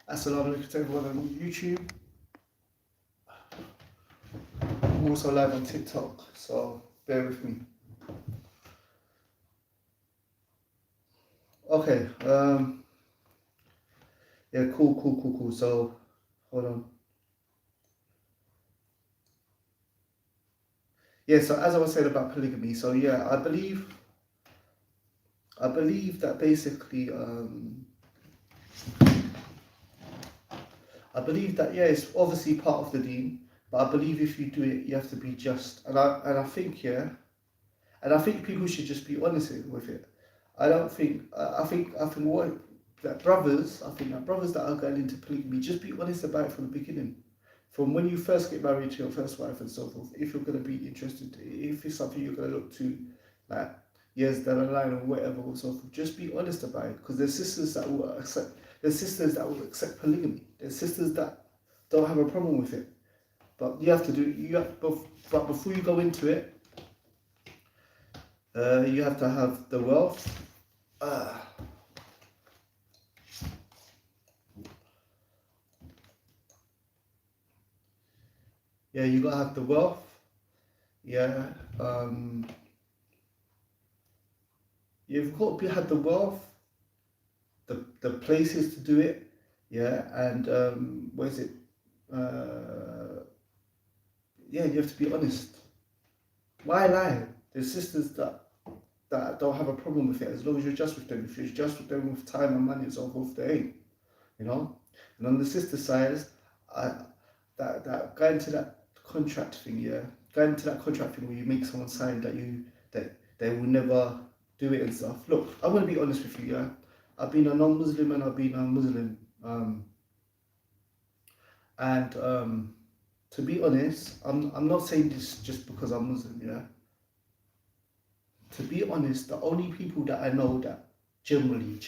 Assalamu alaikum to everyone on YouTube. I'm also live on TikTok, so bear with me. Okay, yeah, cool. So, hold on. Yeah, so as I was saying about polygamy, so yeah, I believe that basically, I believe that, yeah, it's obviously part of the deen, but I believe if you do it, you have to be just. And I think, yeah, and I think people should just be honest with it. I don't think, I think what, that brothers, I think that brothers that are going into polygamy, just be honest about it from the beginning. From when you first get married to your first wife and so forth, if you're going to be interested, if it's something you're going to look to, like, years down the line or whatever or so forth, just be honest about it. Because there's sisters that will accept polygamy. There's sisters that don't have a problem with it. But you have to do, but before you go into it, you have to have the wealth. Yeah, you gotta have the wealth. Yeah, you've got to have the wealth, the places to do it. Yeah, and what is it? Yeah, you have to be honest. Why lie? There's sisters that don't have a problem with it as long as you're just with them. If you're just with them with time and money and so forth, they ain't. You know. And on the sister side, that going to that contract thing, yeah, going to that contract thing where you make someone sign that they will never do it and stuff. Look, I'm gonna be honest with you, yeah. I've been a non-Muslim and I've been a Muslim, and to be honest, I'm not saying this just because I'm Muslim, yeah. To be honest, the only people that I know that generally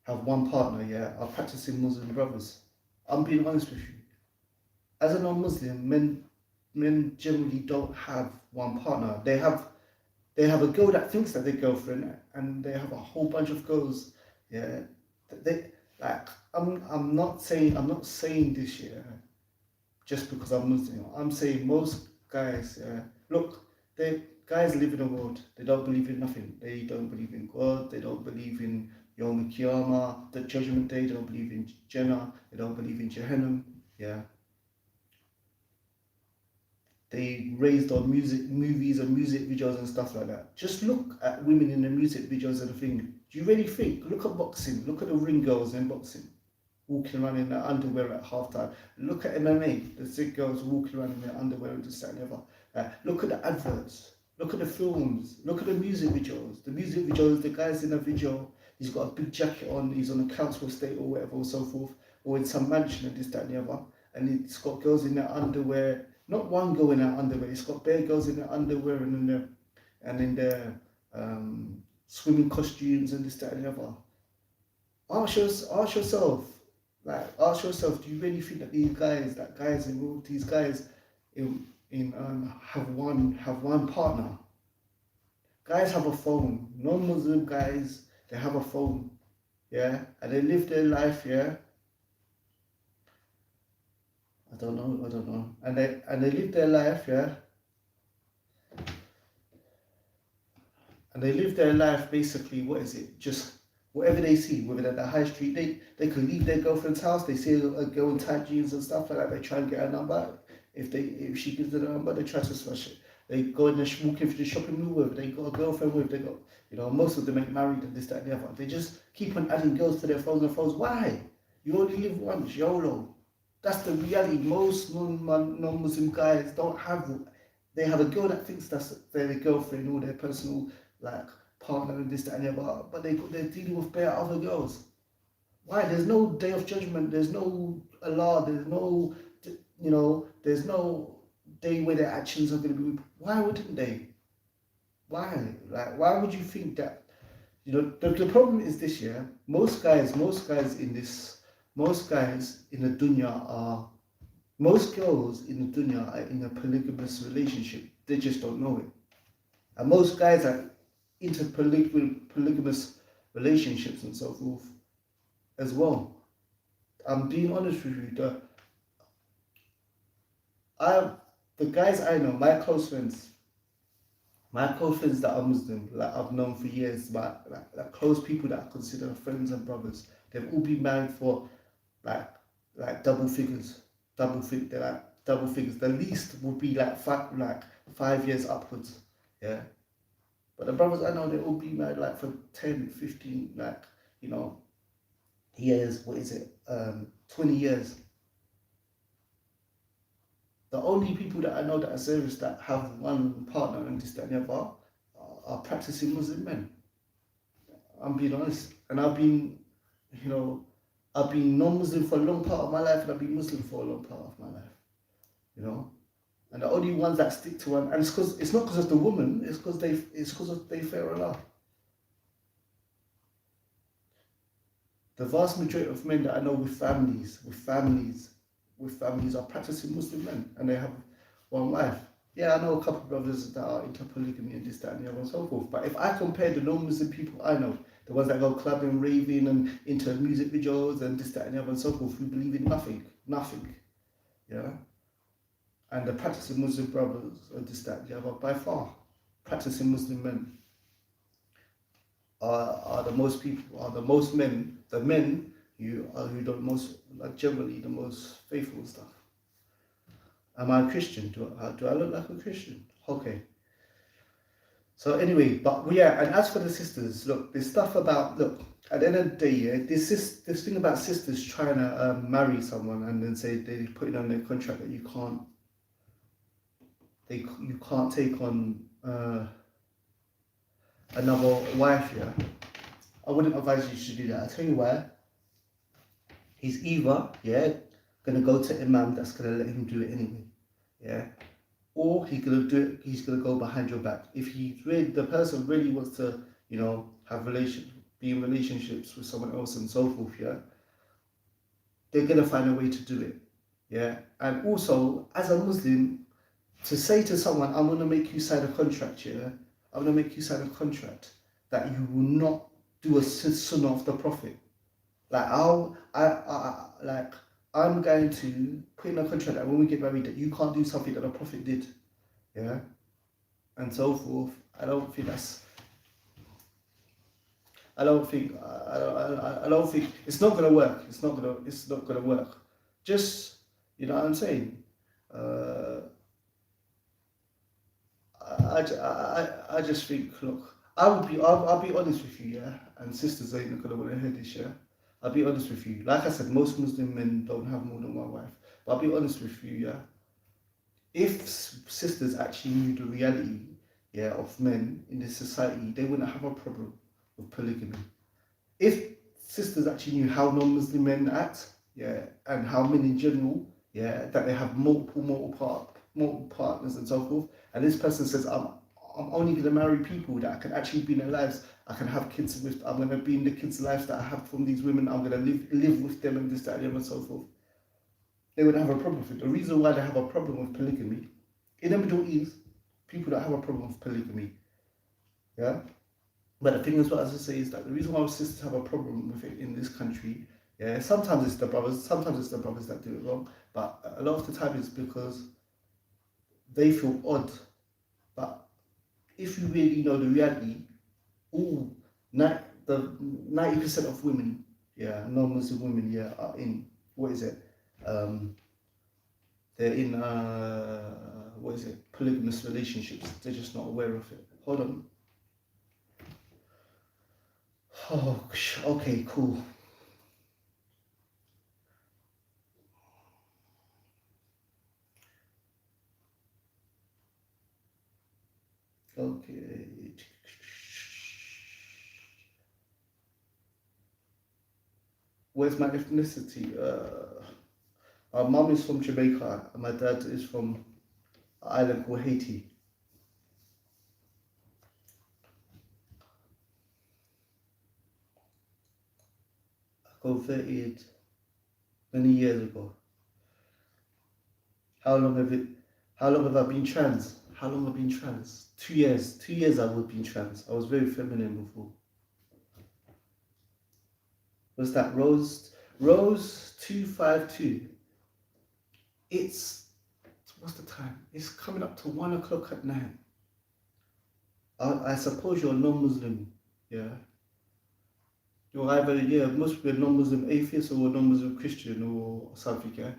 have one partner, yeah, are practicing Muslim brothers. I'm being honest with you. As a non-Muslim, men generally don't have one partner. They have a girl that thinks that they're girlfriend, and they have a whole bunch of girls. Yeah, they like. I'm not saying this, yeah, just because I'm Muslim. I'm saying most guys. Look, guys live in a world. They don't believe in nothing. They don't believe in God. They don't believe in Yom Kippur, the Judgment Day. They don't believe in Jannah. They don't believe in Jahannam. Yeah. They raised on movies and music videos and stuff like that. Just look at women in the music videos and the thing. Do you really think? Look at boxing. Look at the ring girls in boxing, walking around in their underwear at halftime. Look at MMA. The sick girls walking around in their underwear and this, that, and the other. Look at the adverts. Look at the films. Look at the music videos. The music videos, the guy's in a video, he's got a big jacket on, he's on a council estate or whatever or so forth, or in some mansion and this, that, and the other. And it's got girls in their underwear. Not one girl in their underwear. It's got bare girls in their underwear and in their swimming costumes and this, that, and the other. Ask yourself, do you really think that these guys have one partner? Guys have a phone. Non-Muslim guys, they have a phone, yeah, and they live their life, yeah. I don't know. And they live their life, yeah. And they live their life basically, what is it? Just whatever they see, whether they're at the high street, they could leave their girlfriend's house, they see a girl in tight jeans and stuff like that, they try and get her number. If she gives them the number, they try to smash it. They go in the walk into the shopping mall with, they got a girlfriend with, they got, most of them ain't married and this, that, and the other. They just keep on adding girls to their phones and phones. Why? You only live once, YOLO. That's the reality. Most non-Muslim guys don't have. They have a girl that thinks that's their girlfriend or their personal partner and this, that, and the other. But they're dealing with bare other girls. Why? There's no day of judgment. There's no Allah. There's no, there's no day where their actions are going to be. Why wouldn't they? Why? Why would you think that? The problem is this, yeah. Most guys in the dunya most girls in the dunya are in a polygamous relationship. They just don't know it. And most guys are into polygamous relationships and so forth. as well. I'm being honest with you. The guys I know, my close friends that are Muslim, like I've known for years, like close people that I consider friends and brothers, they've all been married for like double figures, they're like double figures. The least would be like 5 years upwards, yeah. But the brothers I know, they all been married like for 10, 15, like, you know, years. What is it? 20 years. The only people that I know that are serious that have one partner and this, that, and the other are practicing Muslim men. I'm being honest. And I've been, you know, I've been non-Muslim for a long part of my life, and I've been Muslim for a long part of my life, you know. And the only ones that stick to one, and it's not because of the woman, it's because they fear Allah. The vast majority of men that I know with families are practicing Muslim men, and they have one wife. Yeah, I know a couple of brothers that are into polygamy and this, that, and the other, and so forth. But if I compare the non-Muslim people I know, the ones that go clubbing, raving, and into music videos and this, that, and the other, and so forth, who believe in nothing, yeah. And the practicing Muslim brothers and this, that, and the other, by far, practicing Muslim men are the most men who are generally the most faithful and stuff. Am I a Christian? Do I look like a Christian? Okay. So anyway, but yeah, and as for the sisters, look, there's stuff about, at the end of the day, yeah, this thing about sisters trying to marry someone and then say they put it on their contract that you can't take on another wife, yeah. I wouldn't advise you should do that. I'll tell you why. He's either, yeah, gonna go to Imam that's gonna let him do it anyway, yeah, or he's gonna go behind your back. If the person really wants to, you know, be in relationships with someone else and so forth, yeah, they're gonna find a way to do it, yeah. And also, as a Muslim, to say to someone, I'm gonna make you sign a contract, yeah, I'm gonna make you sign a contract that you will not do a sunnah of the Prophet. Like I'm going to put in a contract that when we get married that you can't do something that the Prophet did, yeah, and so forth. I don't think it's not gonna work. It's not gonna work. Just, you know what I'm saying. I just think, look, I'll be honest with you, yeah, and sisters ain't gonna want to hear this, yeah. I'll be honest with you. Like I said, most Muslim men don't have more than one wife. But I'll be honest with you, yeah. If sisters actually knew the reality, yeah, of men in this society, they wouldn't have a problem with polygamy. If sisters actually knew how non-Muslim men act, yeah, and how men in general, yeah, that they have multiple partners and so forth, and this person says, I'm only going to marry people that I can actually be in their lives, I can have kids with, I'm going to be in the kids' lives that I have from these women, I'm going to live with them and this, that, and so forth. They would have a problem with it. The reason why they have a problem with polygamy, in the Middle East, people don't have a problem with polygamy, yeah? But the thing is, what I was to say is that the reason why sisters have a problem with it in this country, yeah, sometimes it's the brothers that do it wrong, but a lot of the time it's because they feel odd. But if you really know the reality, the 90% of women, yeah, non-Muslim women, yeah, are in, they're in, polygamous relationships. They're just not aware of it. Hold on. Oh, okay, cool. Okay. Where's my ethnicity? My mum is from Jamaica and my dad is from an island called Haiti. I converted many years ago. How long have I been trans? How long have I been trans? 2 years. 2 years I would have been trans. I was very feminine before. Was that Rose 252? It's, what's the time? It's coming up to 1 o'clock at night. I suppose you're non-Muslim, yeah. You're either, yeah, must be a non-Muslim atheist or a non-Muslim Christian or something, yeah.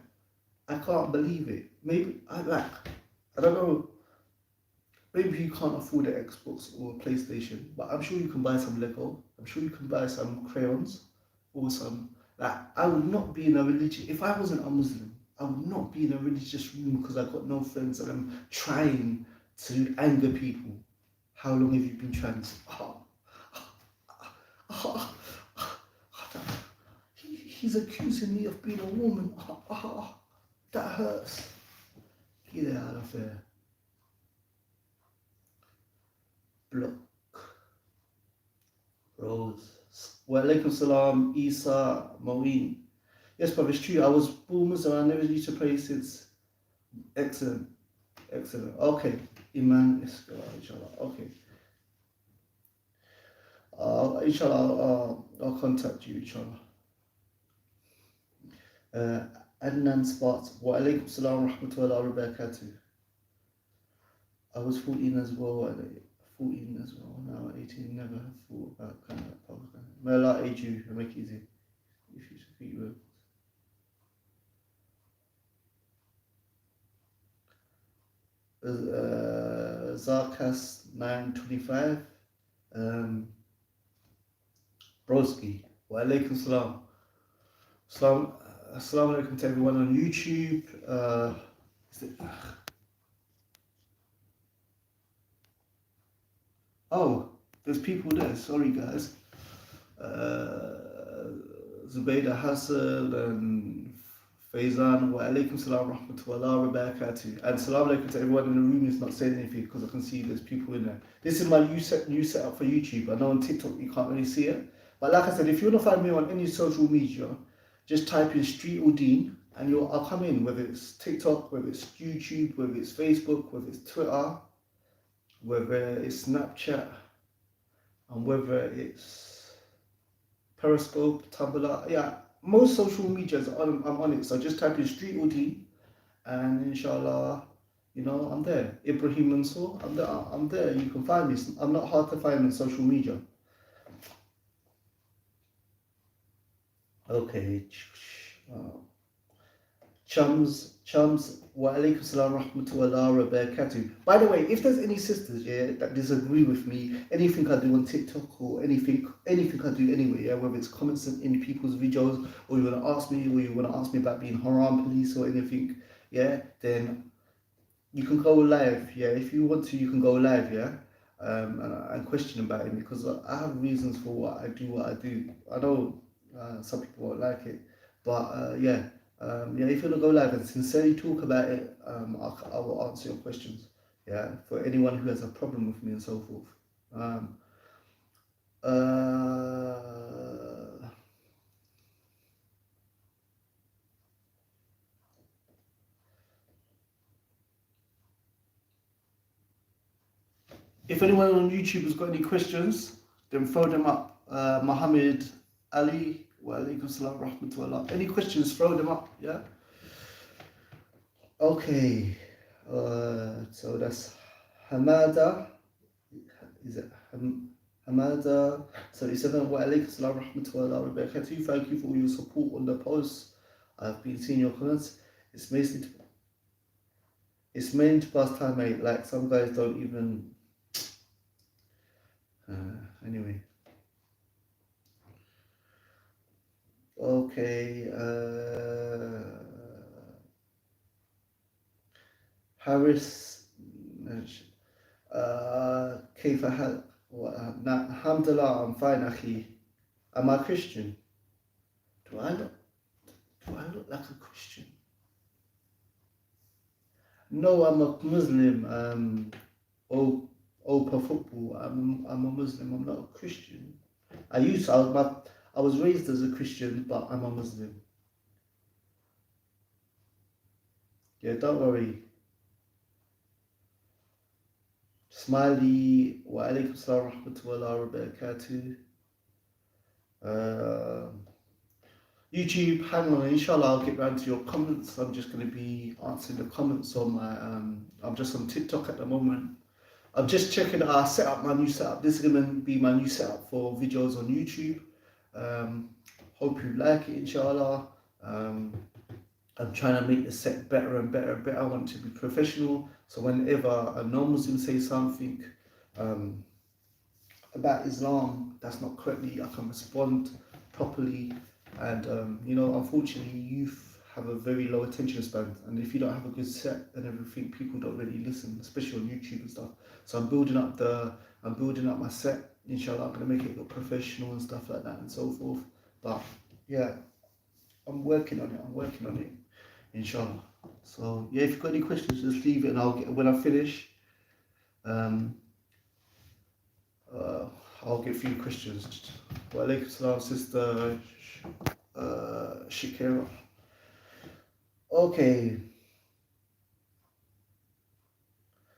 I can't believe it. Maybe I don't know. Maybe you can't afford an Xbox or a PlayStation, but I'm sure you can buy some Lego. I'm sure you can buy some crayons or some. Like, I would not be in a religion if I wasn't a Muslim. I would not be in a religious room because I've got no friends and I'm trying to anger people. How long have you been trying to? He's accusing me of being a woman. That hurts. Get it out of there. Block. Rose. Wa alaikum salam, Isa, Moeen. Yes, brother, it's true. I was born Muslim. I never used to pray since. Excellent. Excellent. Okay. Iman is inshallah. Okay. Inshallah, I'll contact you, inshallah. Adnan Sparks. Wa alaikum salam wa rahmatullahi wa barakatuh. I was 14 as well. 14 as well. Now 18. Never have thought about kind of public. May Allah aid you and make it easy. If you speak with. Zarkas 925. Broski. Wa alaikum salam. Assalamu alaikum to everyone on YouTube. Oh, there's people there. Sorry, guys. Zubaydah Hassan and Faizan. Wa alaikum salam wa rahmatullahi wa barakatuh. And salam alaikum to everyone in the room who's not saying anything because I can see there's people in there. This is my new setup for YouTube. I know on TikTok you can't really see it. But like I said, if you want to find me on any social media, just type in Streetordeentv and I'll come in, whether it's TikTok, whether it's YouTube, whether it's Facebook, whether it's Twitter, whether it's Snapchat, and whether it's Periscope, Tumblr. Yeah, most social medias I'm on it. So just type in Streetordeentv and inshallah, I'm there. Ibrahim Mansour, I'm there. You can find me. I'm not hard to find on social media. Okay. Chums, wa alaikum salam rahmatullahi wa barakatuh. By the way, if there's any sisters, that disagree with me, anything I do on TikTok or anything I do anyway, whether it's comments in people's videos or you want to ask me about being haram police or anything, then you can go live, if you want to, you can go live, and question about it because I have reasons for what I do. I know some people won't like it, but if you want to go live and sincerely talk about it, I will answer your questions. For anyone who has a problem with me and so forth. If anyone on YouTube has got any questions, then throw them up. Muhammad Ali, wa alaikum salam wa rahmatullah. Any questions, throw them up, Okay, so that's Hamada. Is it Hamada 77? Wa alaikum salam wa rahmatullah wa barakatuh. Thank you for all your support on the posts. I've been seeing your comments. It's mainly to pass time, mate. Like some guys don't even. Anyway. Okay. Harris. كيف حالك؟ الحمد لله, I'm fine, أخي. Am I Christian? Do I look like a Christian? No, I'm a Muslim. Opa football. I'm a Muslim. I'm not a Christian. I was raised as a Christian, but I'm a Muslim. Don't worry. Smiley, wa alaikum salam wa rahmatullahi wa barakatuh. YouTube, hang on, inshallah I'll get round to your comments. I'm just going to be answering the comments on my, I'm just on TikTok at the moment. I'm just checking, I set up my new setup. This is going to be my new setup for videos on YouTube. Hope you like it, inshallah. I'm trying to make the set better and better and better. I want it to be professional. So whenever a non-Muslim says something about Islam that's not correctly, I can respond properly. And unfortunately, youth have a very low attention span, and if you don't have a good set and everything, people don't really listen, especially on YouTube and stuff. So I'm building up my set. Inshallah, I'm gonna make it look professional and stuff like that and so forth. But yeah, I'm working on it. Inshallah. So yeah, if you've got any questions, just leave it, and when I finish, I'll get a few questions. Wa alaikum salam, sister Shakira. Okay.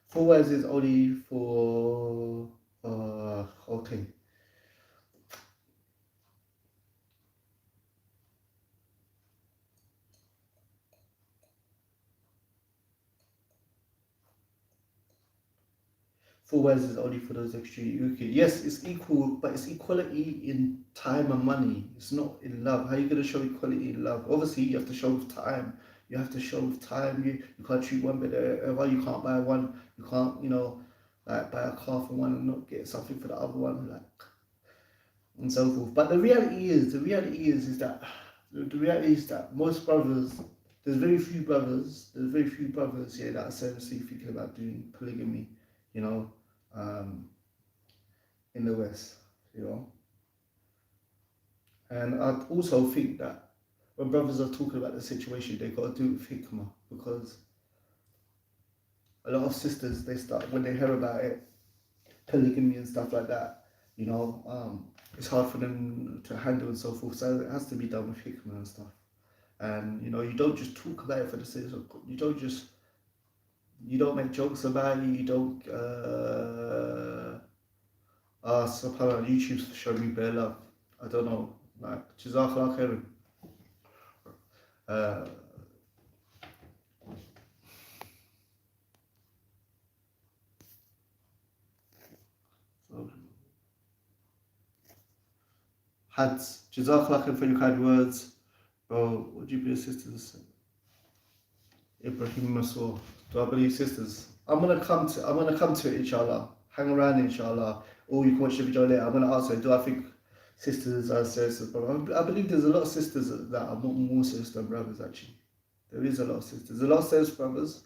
4 words is only for okay. Four words is only for those extremely okay. Yes, it's equal, but it's equality in time and money. It's not in love. How are you going to show equality in love? Obviously, you have to show with time. You have to show with time. You can't treat one better. You can't buy one. You can't, like buy a car for one and not get something for the other one, like, and so forth. But the reality is that most brothers, there's very few brothers, yeah, that are seriously thinking about doing polygamy, in the West, And I also think that when brothers are talking about the situation, they've got to do it with hikmah, because a lot of sisters, when they hear about it, polygamy and stuff like that, it's hard for them to handle and so forth. So it has to be done with hikmah and stuff. And you don't just talk about it for the sake of, you don't make jokes about it. You don't. SubhanAllah, YouTube's showing me bare love. I don't know, like Jazakallah khairan. Hads, Jazakallah khairan for your kind words. Bro, would you be a sisters? Ibrahim Masur. Do I believe sisters? I'm gonna come to it, inshallah. Hang around, inshallah. Or you can watch the video later. I'm gonna answer. Do I think sisters are serious? I believe there's a lot of sisters that are more serious than brothers. Actually, there is a lot of sisters. A lot of serious brothers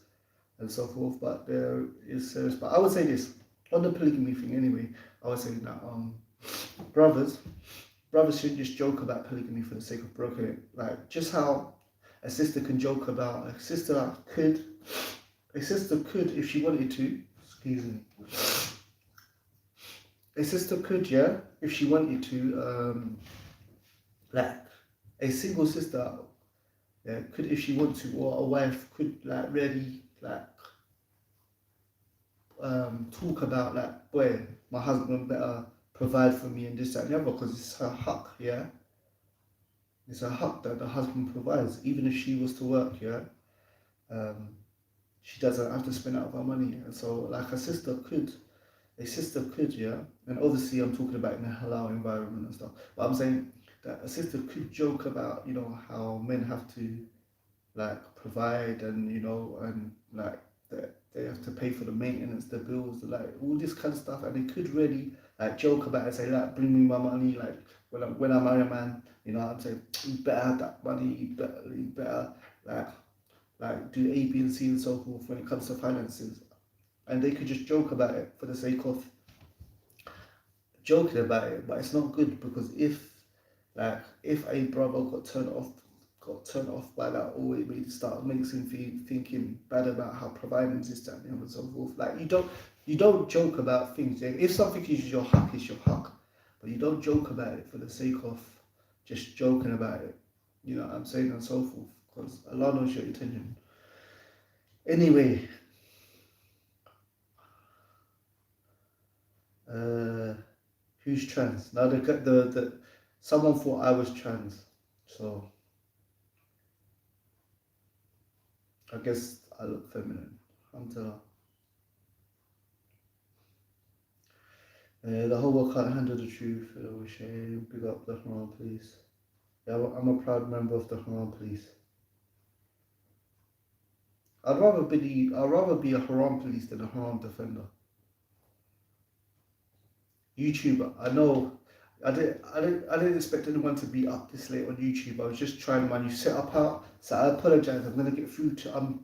and so forth, but there is serious. But I would say this on the polygamy thing anyway. I would say that brothers shouldn't just joke about polygamy for the sake of broken it. Like just how a sister can joke about a sister could if she wanted to. Excuse me. A sister could, yeah, if she wanted to, like a single sister, yeah, could if she wanted to, or a wife could like really like talk about like, boy, my husband better provide for me and this that and the other, because it's her haq, yeah. It's a haq that the husband provides, even if she was to work, yeah. She doesn't have to spend out of her money, and so like a sister could, yeah. And obviously, I'm talking about in a halal environment and stuff. But I'm saying that a sister could joke about, how men have to like provide and and like that they have to pay for the maintenance, the bills, like all this kind of stuff, and they could really like joke about it, say like, bring me my money, like when I marry a man, I'm saying you better have that money, you better like do A, B, and C and so forth when it comes to finances, and they could just joke about it for the sake of joking about it, but it's not good, because if a brother got turned off by that, or it makes him thinking bad about how providing this, that, and so forth. Like you don't joke about things. Yeah? If something is your haq, it's your haq, but you don't joke about it for the sake of just joking about it. You know what I'm saying, and so forth, because Allah knows your intention. Anyway, who's trans? Now the someone thought I was trans, so I guess I look feminine. Alhamdulillah. The whole world can't handle the truth. Shame. Big up the haram police. Yeah, I'm a proud member of the haram police. I'd rather be a haram police than a haram defender. YouTube, I know. I didn't expect anyone to be up this late on YouTube. I was just trying my new setup out. So I apologize. I'm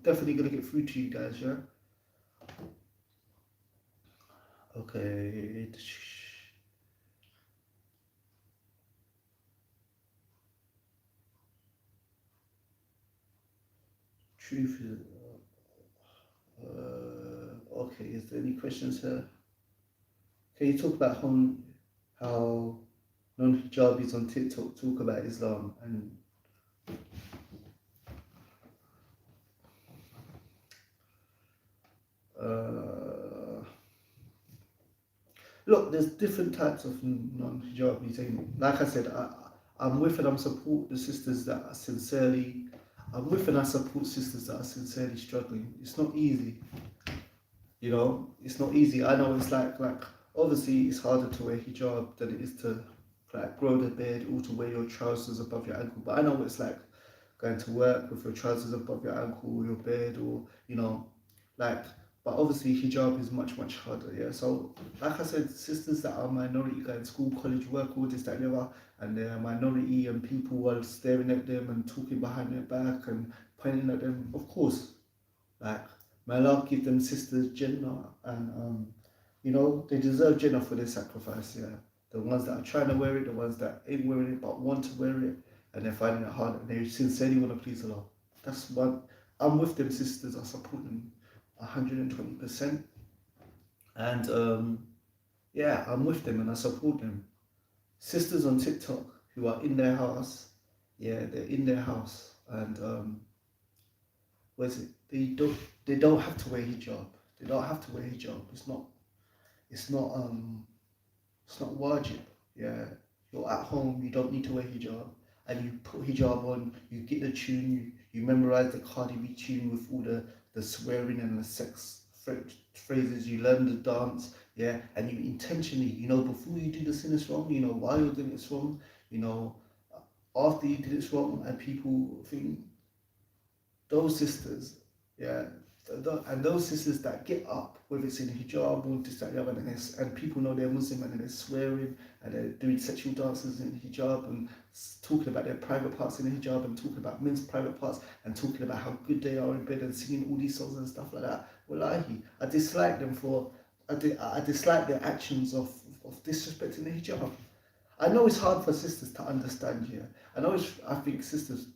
definitely gonna get through to you guys, yeah? Okay. Truth is okay, is there any questions here? Can you talk about how non-hijabis on TikTok talk about Islam and look, there's different types of non-hijabis. Like I said, I'm with and I support the sisters that are sincerely. I'm with and I support sisters that are sincerely struggling. It's not easy, you know. It's not easy. I know it's like obviously it's harder to wear hijab than it is to like grow the beard or to wear your trousers above your ankle. But I know what it's like going to work with your trousers above your ankle or your beard, or you know, like. But obviously hijab is much harder. Yeah. So like I said, sisters that are minority going to school, college, work, all this, that, and the other, and they're a minority and people are staring at them and talking behind their back and pointing at them. Of course, like may Allah give them sisters jannah, and you know, they deserve jannah for their sacrifice. Yeah. The ones that are trying to wear it, the ones that ain't wearing it but want to wear it, and they're finding it hard and they sincerely want to please Allah. That's one. I'm with them sisters. I support them 120%. And yeah, I'm with them and I support them. Sisters on TikTok who are in their house, yeah, they're in their house, and what is it? They don't have to wear hijab. They don't have to wear hijab. It's not wajib. Yeah, you're at home. You don't need to wear hijab, and you put hijab on. You get the tune. You memorize the Cardi B tune with all the swearing and the sex phrases. You learn the dance. Yeah, and you intentionally, you know, before you do the sin is wrong. You know, while you're doing it's wrong. You know, after you did it's wrong, and people think those sisters, yeah. And those sisters that get up, whether it's in hijab or this, that, the other, and people know they're Muslim and they're swearing and they're doing sexual dances in hijab and talking about their private parts in hijab and talking about men's private parts and talking about how good they are in bed and singing all these songs and stuff like that. Wallahi, I dislike them I dislike their actions of disrespecting the hijab. I know it's hard for sisters to understand here. I think sisters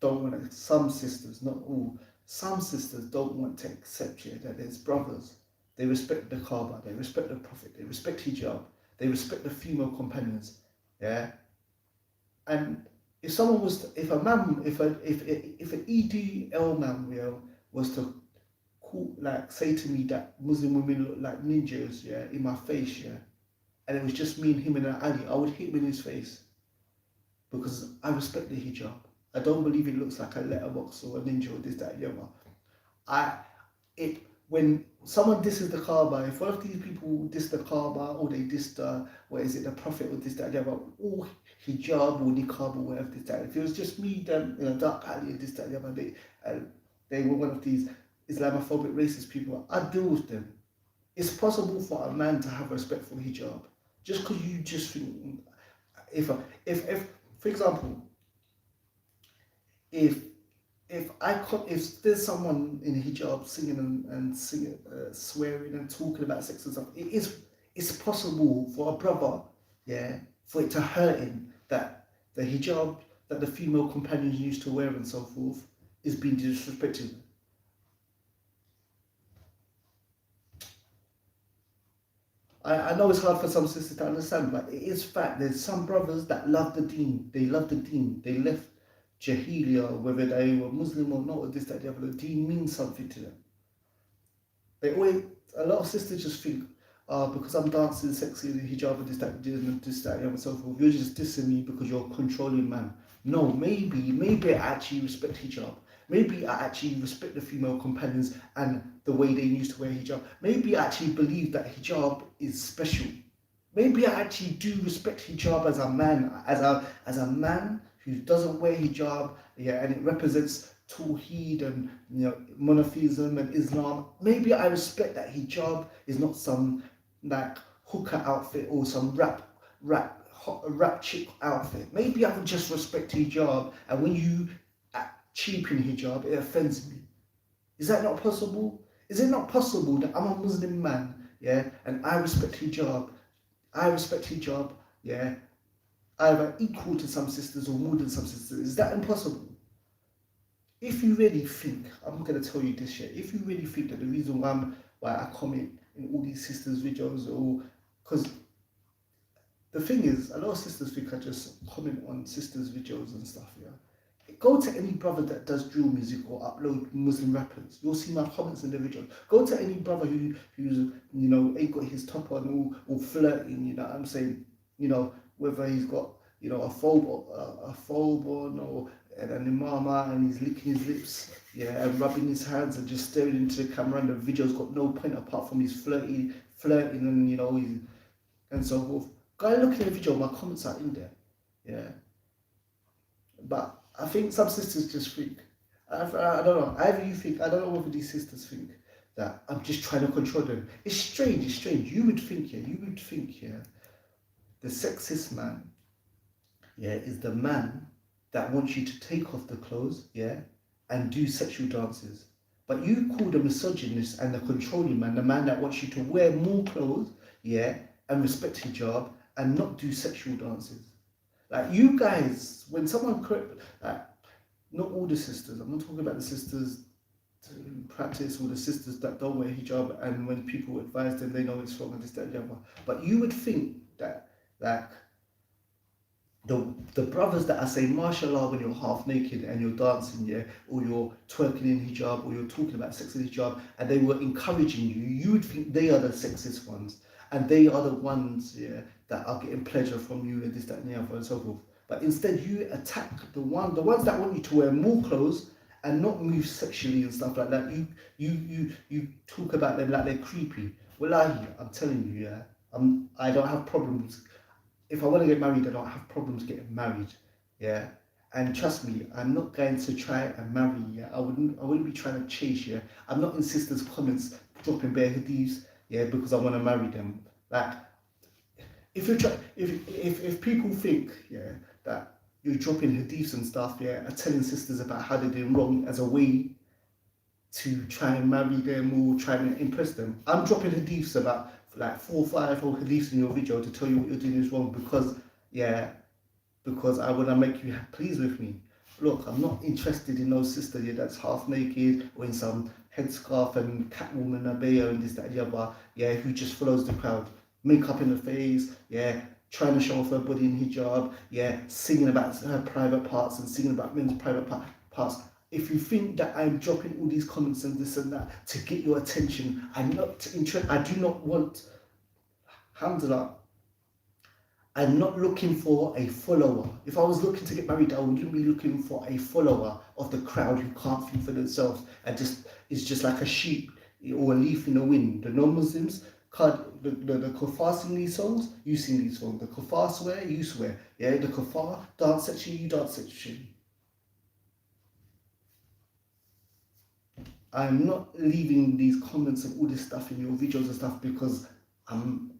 don't want to, some sisters, not all, some sisters don't want to accept here that there's brothers. They respect the Kaaba, they respect the Prophet, they respect hijab, they respect the female companions, yeah. And if someone was, if an EDL man, yeah, was to say to me that Muslim women look like ninjas, yeah, in my face, yeah, and it was just me and him in an alley, I would hit him in his face because I respect the hijab. I don't believe it looks like a letterbox or a ninja or this, that, and the other. When someone disses the Kaaba, if one of these people diss the Kaaba or they diss the Prophet or this, that, and the other, or hijab or niqab or whatever this, that. If it was just me, them in a dark alley, this, that, and the other, they were one of these Islamophobic racist people, I'd deal with them. It's possible for a man to have respect for hijab. Just because you just think, if for example, if there's someone in hijab singing and singing, swearing and talking about sex and stuff, it's possible for a brother, yeah, for it to hurt him that the hijab that the female companions used to wear and so forth is being disrespected. I know it's hard for some sisters to understand, but it is fact. There's some brothers that love the deen. They love the deen. They left Jahiliyyah, whether they were Muslim or not, or this, that, the other. The deen means something to them. A lot of sisters just think, because I'm dancing sexy in the hijab and this, that, and so forth, you're just dissing me because you're a controlling man. No, maybe I actually respect hijab. Maybe I actually respect the female companions and the way they used to wear hijab. Maybe I actually believe that hijab is special. Maybe I actually do respect hijab as a man, as a man who doesn't wear hijab, yeah, and it represents Tawheed and monotheism and Islam. Maybe I respect that hijab is not some like hooker outfit or some rap chick outfit. Maybe I would just respect hijab, and when you cheapen hijab, it offends me. Is that not possible? Is it not possible that I'm a Muslim man, yeah, and I respect hijab? Yeah, either equal to some sisters or more than some sisters. Is that impossible? If you really think, I'm going to tell you this shit, if you really think that the reason why I comment in all these sisters' videos, or because the thing is, a lot of sisters think I just comment on sisters' videos and stuff, yeah. Go to any brother that does drill music or upload Muslim rappers. You'll see my comments in the video. Go to any brother who's ain't got his top on or flirting. You know what I'm saying? Whether he's got a phobe on or an imama and he's licking his lips, yeah, and rubbing his hands and just staring into the camera, and the video's got no point apart from his flirting and and so forth. Go and look at the video. My comments are in there, yeah. But I think some sisters just think, I don't know, either you think, I don't know whether these sisters think that I'm just trying to control them. It's strange. You would think, the sexist man, yeah, is the man that wants you to take off the clothes, yeah, and do sexual dances. But you call the misogynist and the controlling man the man that wants you to wear more clothes, yeah, and respect hijab and not do sexual dances. Like, you guys, when someone not all the sisters, I'm not talking about the sisters to practice or the sisters that don't wear hijab, and when people advise them, they know it's wrong and this, that, and the other. But you would think that, like, the brothers that are saying mashallah when you're half naked and you're dancing, yeah, or you're twerking in hijab, or you're talking about sex in hijab, and they were encouraging you, you would think they are the sexist ones, and they are the ones, yeah, that are getting pleasure from you and this, that, and the other and so forth. But instead you attack the ones that want you to wear more clothes and not move sexually and stuff like that. You talk about them like they're creepy. Wallahi, I'm telling you, yeah, I don't have problems. If I want to get married, I don't have problems getting married, yeah. And trust me, I'm not going to try and marry, yeah. I wouldn't be trying to chase, yeah. I'm not in sisters' comments dropping bare hadiths, yeah, because I want to marry them. Like, if people think, yeah, that you're dropping hadiths and stuff, yeah, and telling sisters about how they're doing wrong as a way to try and marry them or try and impress them, I'm dropping hadiths about like 4 or 5 whole hadiths in your video to tell you what you're doing is wrong because I want to make you pleased with me. Look, I'm not interested in no sister here that's half naked or in some headscarf and Catwoman abaya and this, that, and the other, yeah, who just follows the crowd. Makeup in the face, yeah, trying to show off her body in hijab, yeah, singing about her private parts and singing about men's private parts. If you think that I'm dropping all these comments and this and that to get your attention, I'm not interested. I do not want, alhamdulillah, I'm not looking for a follower. If I was looking to get married, I wouldn't be looking for a follower of the crowd who can't think for themselves and is just like a sheep or a leaf in the wind. The non-Muslims, the kuffar sing these songs, you sing these songs. The kuffar swear, you swear. Yeah, the kuffar dance sexually, you dance sexually. I'm not leaving these comments and all this stuff in your videos and stuff because I'm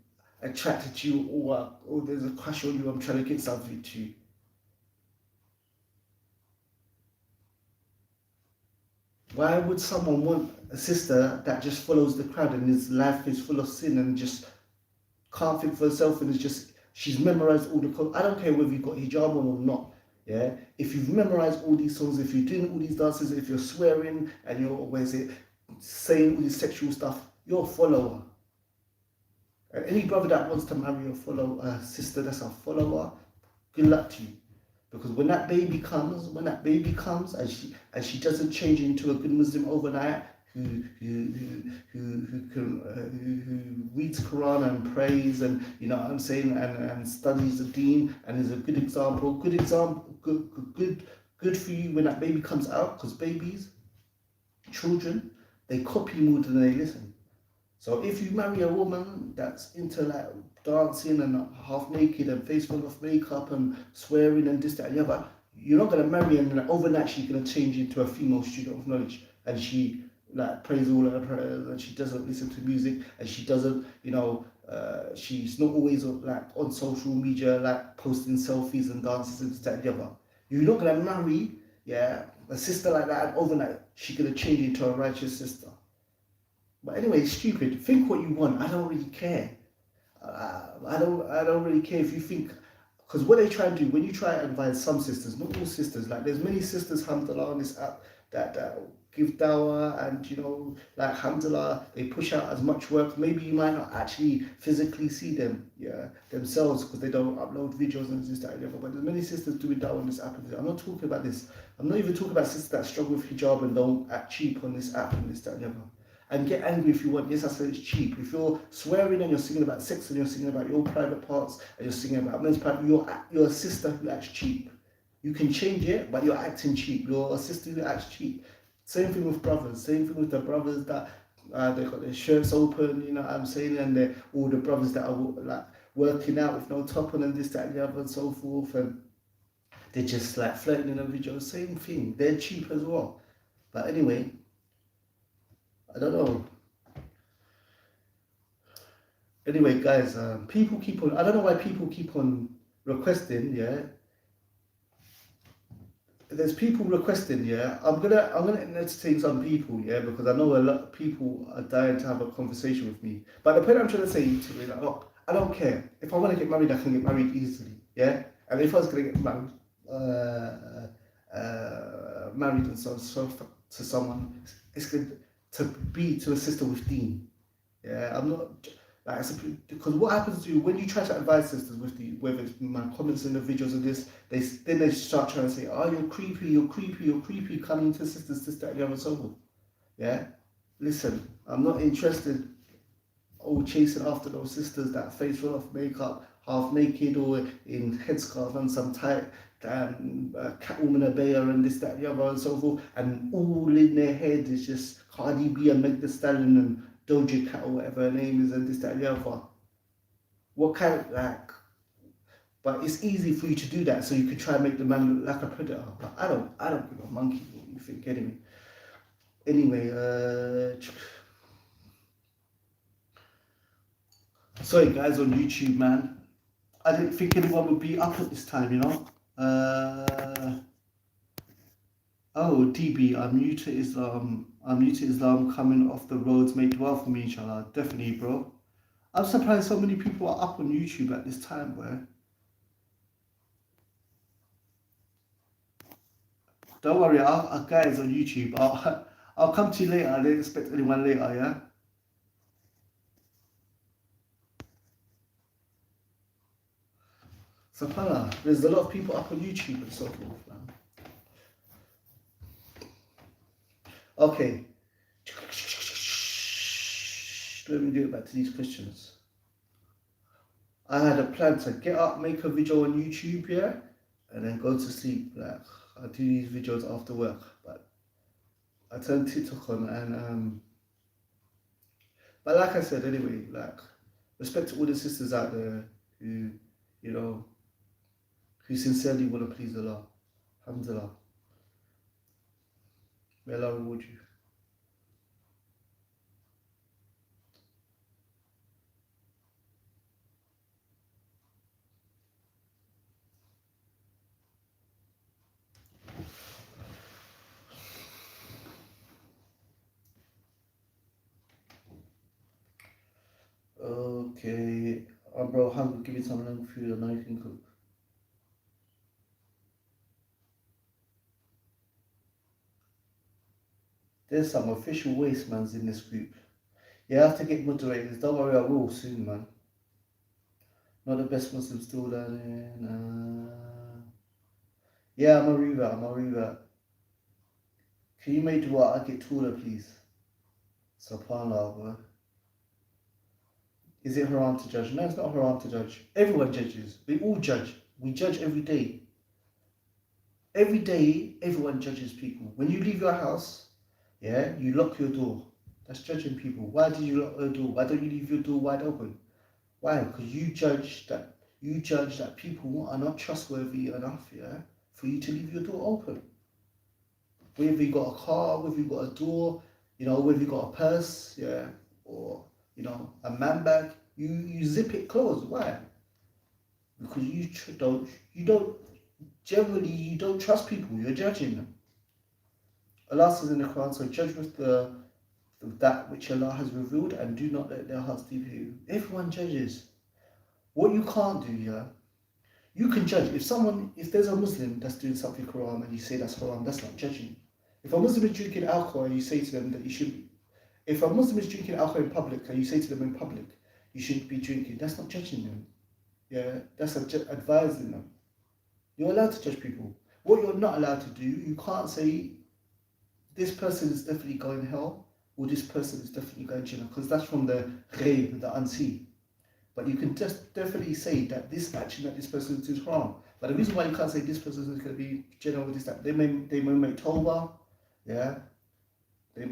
attracted to you or there's a crush on you, I'm trying to get something to you. Why would someone want a sister that just follows the crowd and his life is full of sin and just can't think for herself and is just, she's memorized all the code? I don't care whether you've got hijab on or not, yeah? If you've memorized all these songs, if you're doing all these dances, if you're swearing and you're, saying all this sexual stuff, you're a follower. And any brother that wants to marry a sister that's a follower, good luck to you. Because when that baby comes, and she doesn't change into a good Muslim overnight, who reads Quran and prays and and studies the Deen and is a good example, good Good for you when that baby comes out, because babies, children, they copy more than they listen. So if you marry a woman that's into like dancing and half naked and face full of makeup and swearing and this, that, and the other, you're not gonna marry and like, overnight she's gonna change into a female student of knowledge, and she like prays all her prayers and she doesn't listen to music and she doesn't, she's not always like on social media like posting selfies and dances and this, that, and the other. You're not gonna marry, a sister like that and overnight she's gonna change into a righteous sister. But anyway, it's stupid. Think what you want. I don't really care. I don't really care if you think, because what they try and do when you try and advise some sisters, not all sisters, like there's many sisters, alhamdulillah, on this app that give dawah and like alhamdulillah, they push out as much work. Maybe you might not actually physically see them themselves because they don't upload videos and this, that, and the other. But there's many sisters doing dawah on this app. I'm not talking about this. I'm not even talking about sisters that struggle with hijab and don't act cheap on this app and this, that, and the other. And get angry if you want. Yes, I said it's cheap. If you're swearing and you're singing about sex and you're singing about your private parts and you're singing about men's private, you're a sister who acts cheap. You can change it, but you're acting cheap. You're a sister who acts cheap. Same thing with brothers. Same thing with the brothers that they got their shirts open, you know what I'm saying? And all the brothers that are like working out with no top on and this, that, and the other and so forth. And they're just like flirting in a video. Same thing. They're cheap as well. But anyway, I don't know. Anyway, guys, people keep on. I don't know why people keep on requesting. There's people requesting. I'm gonna entertain some people. Because I know a lot of people are dying to have a conversation with me. But the point I'm trying to say to you, like, look, I don't care. If I want to get married, I can get married easily. And if I was gonna get married, and so to someone, it's good to be to a sister with deen. I'm not like, because what happens to you when you try to advise sisters with whether it's my comments in the videos of this, they start trying to say, oh, you're creepy coming to sisters, this, that, and the other, and so forth. Listen, I'm not interested chasing after those sisters that face full of makeup, half naked or in headscarf and some tight Catwoman abaya and this, that, the other, and so forth, and all in their head is just Cardi B and Meg Thee Stallion and Doja Cat or whatever her name is and this, that, the other. What kind of like? But it's easy for you to do that, so you can try and make the man look like a predator. But I don't give a monkey what you think, anyway. Sorry guys on YouTube, man. I didn't think anyone would be up at this time, Oh, DB, I'm new to Islam, coming off the roads, make dua for me, inshallah. Definitely, bro. I'm surprised so many people are up on YouTube at this time, bro. Don't worry, guys on YouTube, I'll come to you later. I didn't expect anyone later, SubhanAllah, there's a lot of people up on YouTube and so forth, man. Okay. Let me get back to these questions. I had a plan to get up, make a video on YouTube, and then go to sleep. Like, I do these videos after work, but I turned TikTok on and but like I said, anyway, like, respect to all the sisters out there who, who sincerely want to please Allah. Alhamdulillah. May Allah reward you. Okay, bro, hungry, give me some long food and I can cook. There's some official waste mans in this group. I have to get moderators. Don't worry, I will soon, man. Not the best Muslim still learning. I'm a revert. Can you make dua? I get taller, please. SubhanAllah, bro. Is it haram to judge? No, it's not haram to judge. Everyone judges. We all judge. We judge every day. Every day, everyone judges people. When you leave your house, yeah, you lock your door. That's judging people. Why did you lock your door? Why don't you leave your door wide open? Why? Because you judge that people are not trustworthy enough, yeah, for you to leave your door open. Whether you got a car, whether you got a door, whether you got a purse, yeah, or a man bag, you zip it closed. Why? Because you don't trust people. You're judging them. Allah says in the Quran, so judge with that which Allah has revealed, and do not let their hearts deceive you. Everyone judges. What you can't do, yeah, you can judge. If there's a Muslim that's doing something haram and you say that's haram, that's not judging. If a Muslim is drinking alcohol and you say to them that you shouldn't, if a Muslim is drinking alcohol in public and you say to them in public, you shouldn't be drinking, that's not judging them. Yeah, that's advising them. You're allowed to judge people. What you're not allowed to do, you can't say this person is definitely going hell or this person is definitely going Jannah, because that's from the ghaib, the unseen. But you can just definitely say that this action that this person is haram. But the reason why you can't say this person is going to be Jannah with this, that they may make tawbah, yeah. They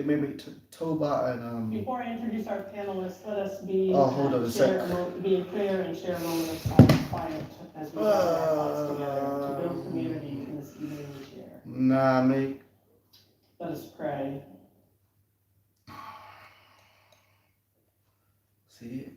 may make tawbah and Before I introduce our panelists, let us be be clear and share a moment of quiet as we gather our thoughts together to build community in this evening we share. Nah, mate. Let us pray. See.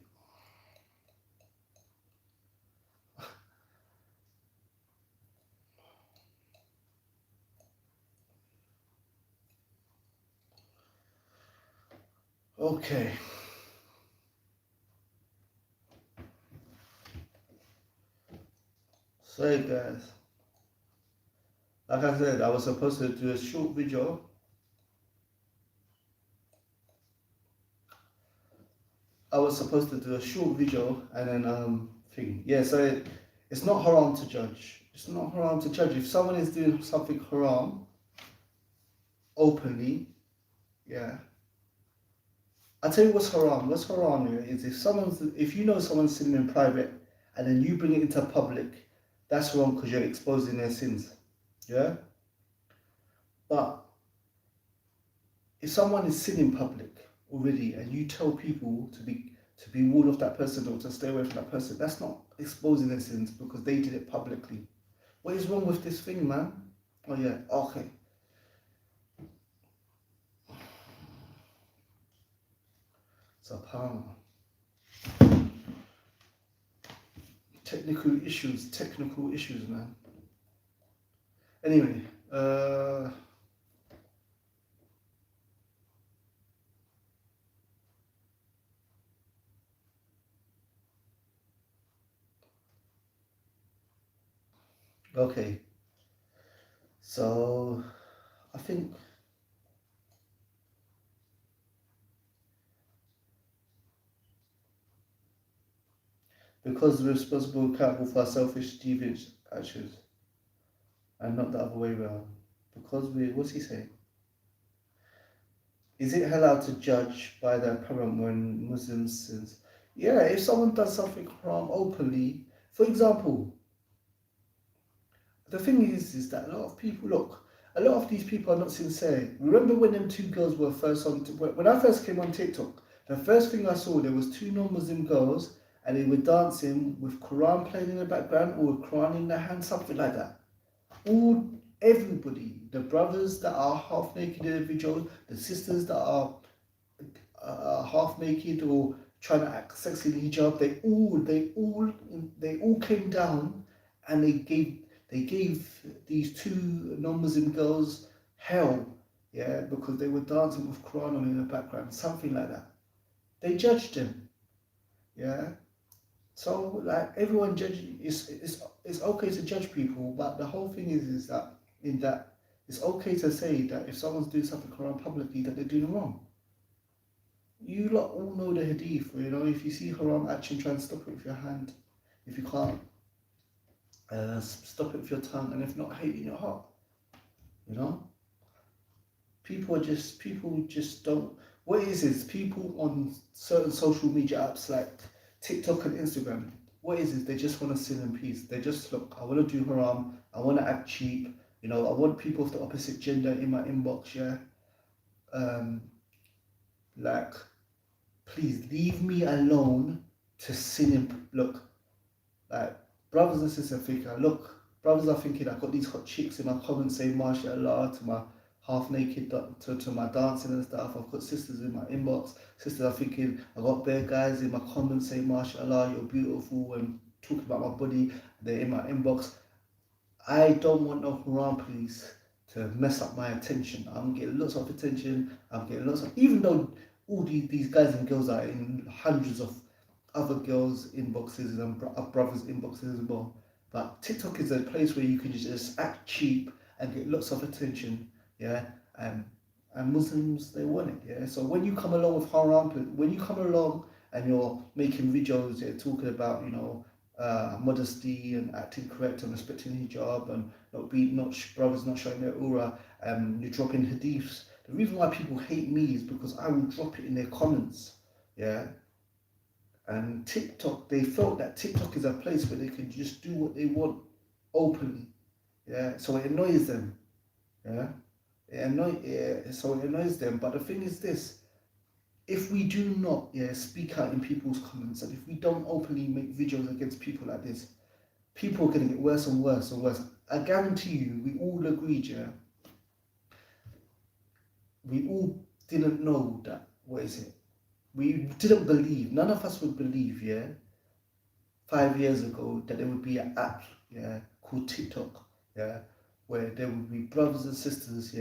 Okay. So guys, like I said, I was supposed to do a short video. And then thing. Yeah, so it's not haram to judge. It's not haram to judge. If someone is doing something haram openly, yeah. I'll tell you what's haram. What's haram here is if you know someone's sinning in private and then you bring it into public, that's wrong because you're exposing their sins. Yeah? But if someone is sinning in public already and you tell people to be warned of that person or to stay away from that person, that's not exposing their sins because they did it publicly. What is wrong with this thing, man? Oh yeah, okay. Subhanallah. Technical issues, man. Anyway, okay. So I think because we're responsible and accountable for our selfish, deviant actions, and not the other way around. Because what's he saying? Is it halal to judge by their apparent when Muslims sins? Yeah, if someone does something haram openly, for example, the thing is that a lot of these people are not sincere. Remember when them two girls were first on, when I first came on TikTok, the first thing I saw, there was two non-Muslim girls and they were dancing with Quran playing in the background or with Quran in their hand, something like that. Everybody, the brothers that are half naked in the video, the sisters that are half naked or trying to act sexy in hijab, they all came down and they gave these two non-Muslim girls hell, yeah, because they were dancing with Quran on in the background, something like that. They judged them, yeah. So like everyone judging, it's okay to judge people, but the whole thing is that it's okay to say that if someone's doing something haram publicly that they're doing wrong. You lot all know the hadith, if you see haram action, try and stop it with your hand. If you can't, stop it with your tongue, and if not, hate in your heart. People just don't. What is people on certain social media apps like TikTok and Instagram, what is they just want to sin in peace. They just, look, I want to do haram, I want to act cheap, you know, I want people of the opposite gender in my inbox, yeah. Like, please leave me alone to sin in, look, like, brothers and sisters thinking, look, brothers are thinking, I've got these hot chicks in my comments saying mashallah to my half naked, to my dancing and stuff. I've got sisters in my inbox. Sisters are thinking, I got bare guys in my comments saying mashallah, you're beautiful, and talking about my body. They're in my inbox. I don't want no haram, please, to mess up my attention. I'm getting lots of attention. I'm getting lots of, even though all these guys and girls are in hundreds of other girls' inboxes and brothers' inboxes as well. But TikTok is a place where you can just act cheap and get lots of attention, yeah. And Muslims, they want it, yeah. So when you come along with haram, when you come along and you're making videos, you're talking about, you know, modesty and acting correct and respecting hijab and brothers not showing their aura, you're dropping hadiths. The reason why people hate me is because I will drop it in their comments, yeah. And TikTok, they felt that TikTok is a place where they can just do what they want openly, yeah. So it annoys them, yeah. So it annoys them. But the thing is this: if we do not, speak out in people's comments, and if we don't openly make videos against people like this, people are going to get worse and worse and worse. I guarantee you, we all agreed, yeah. We all didn't know that. What is it? We didn't believe, none of us would believe, 5 years ago that there would be an app, called TikTok, where there would be brothers and sisters,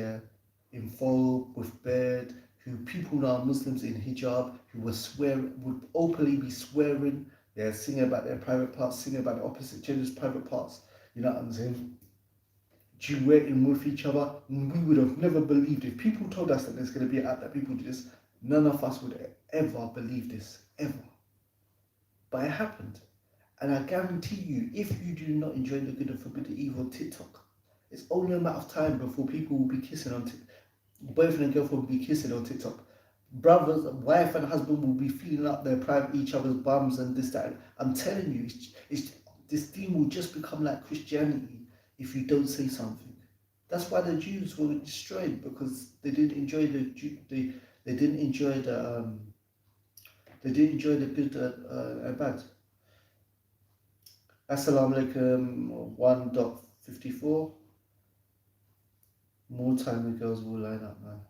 involved with bed, who people now Muslims in hijab, who would openly be swearing, singing about their private parts, singing about the opposite gender's private parts, you know what I'm saying? Duetting with each other. We would have never believed, if people told us that there's going to be an app that people do this, none of us would ever believe this, ever. But it happened. And I guarantee you, if you do not enjoy the good and forbid the evil on TikTok, it's only a matter of time before people will be kissing on TikTok. Boyfriend and girlfriend will be kissing on TikTok. Brothers, wife and husband will be feeling up their private each other's bums and this, that. I'm telling you, this thing will just become like Christianity if you don't say something. That's why the Jews were destroyed, because they didn't enjoy the good and bad. Assalamu alaikum 1.54. More time the girls will line up, man.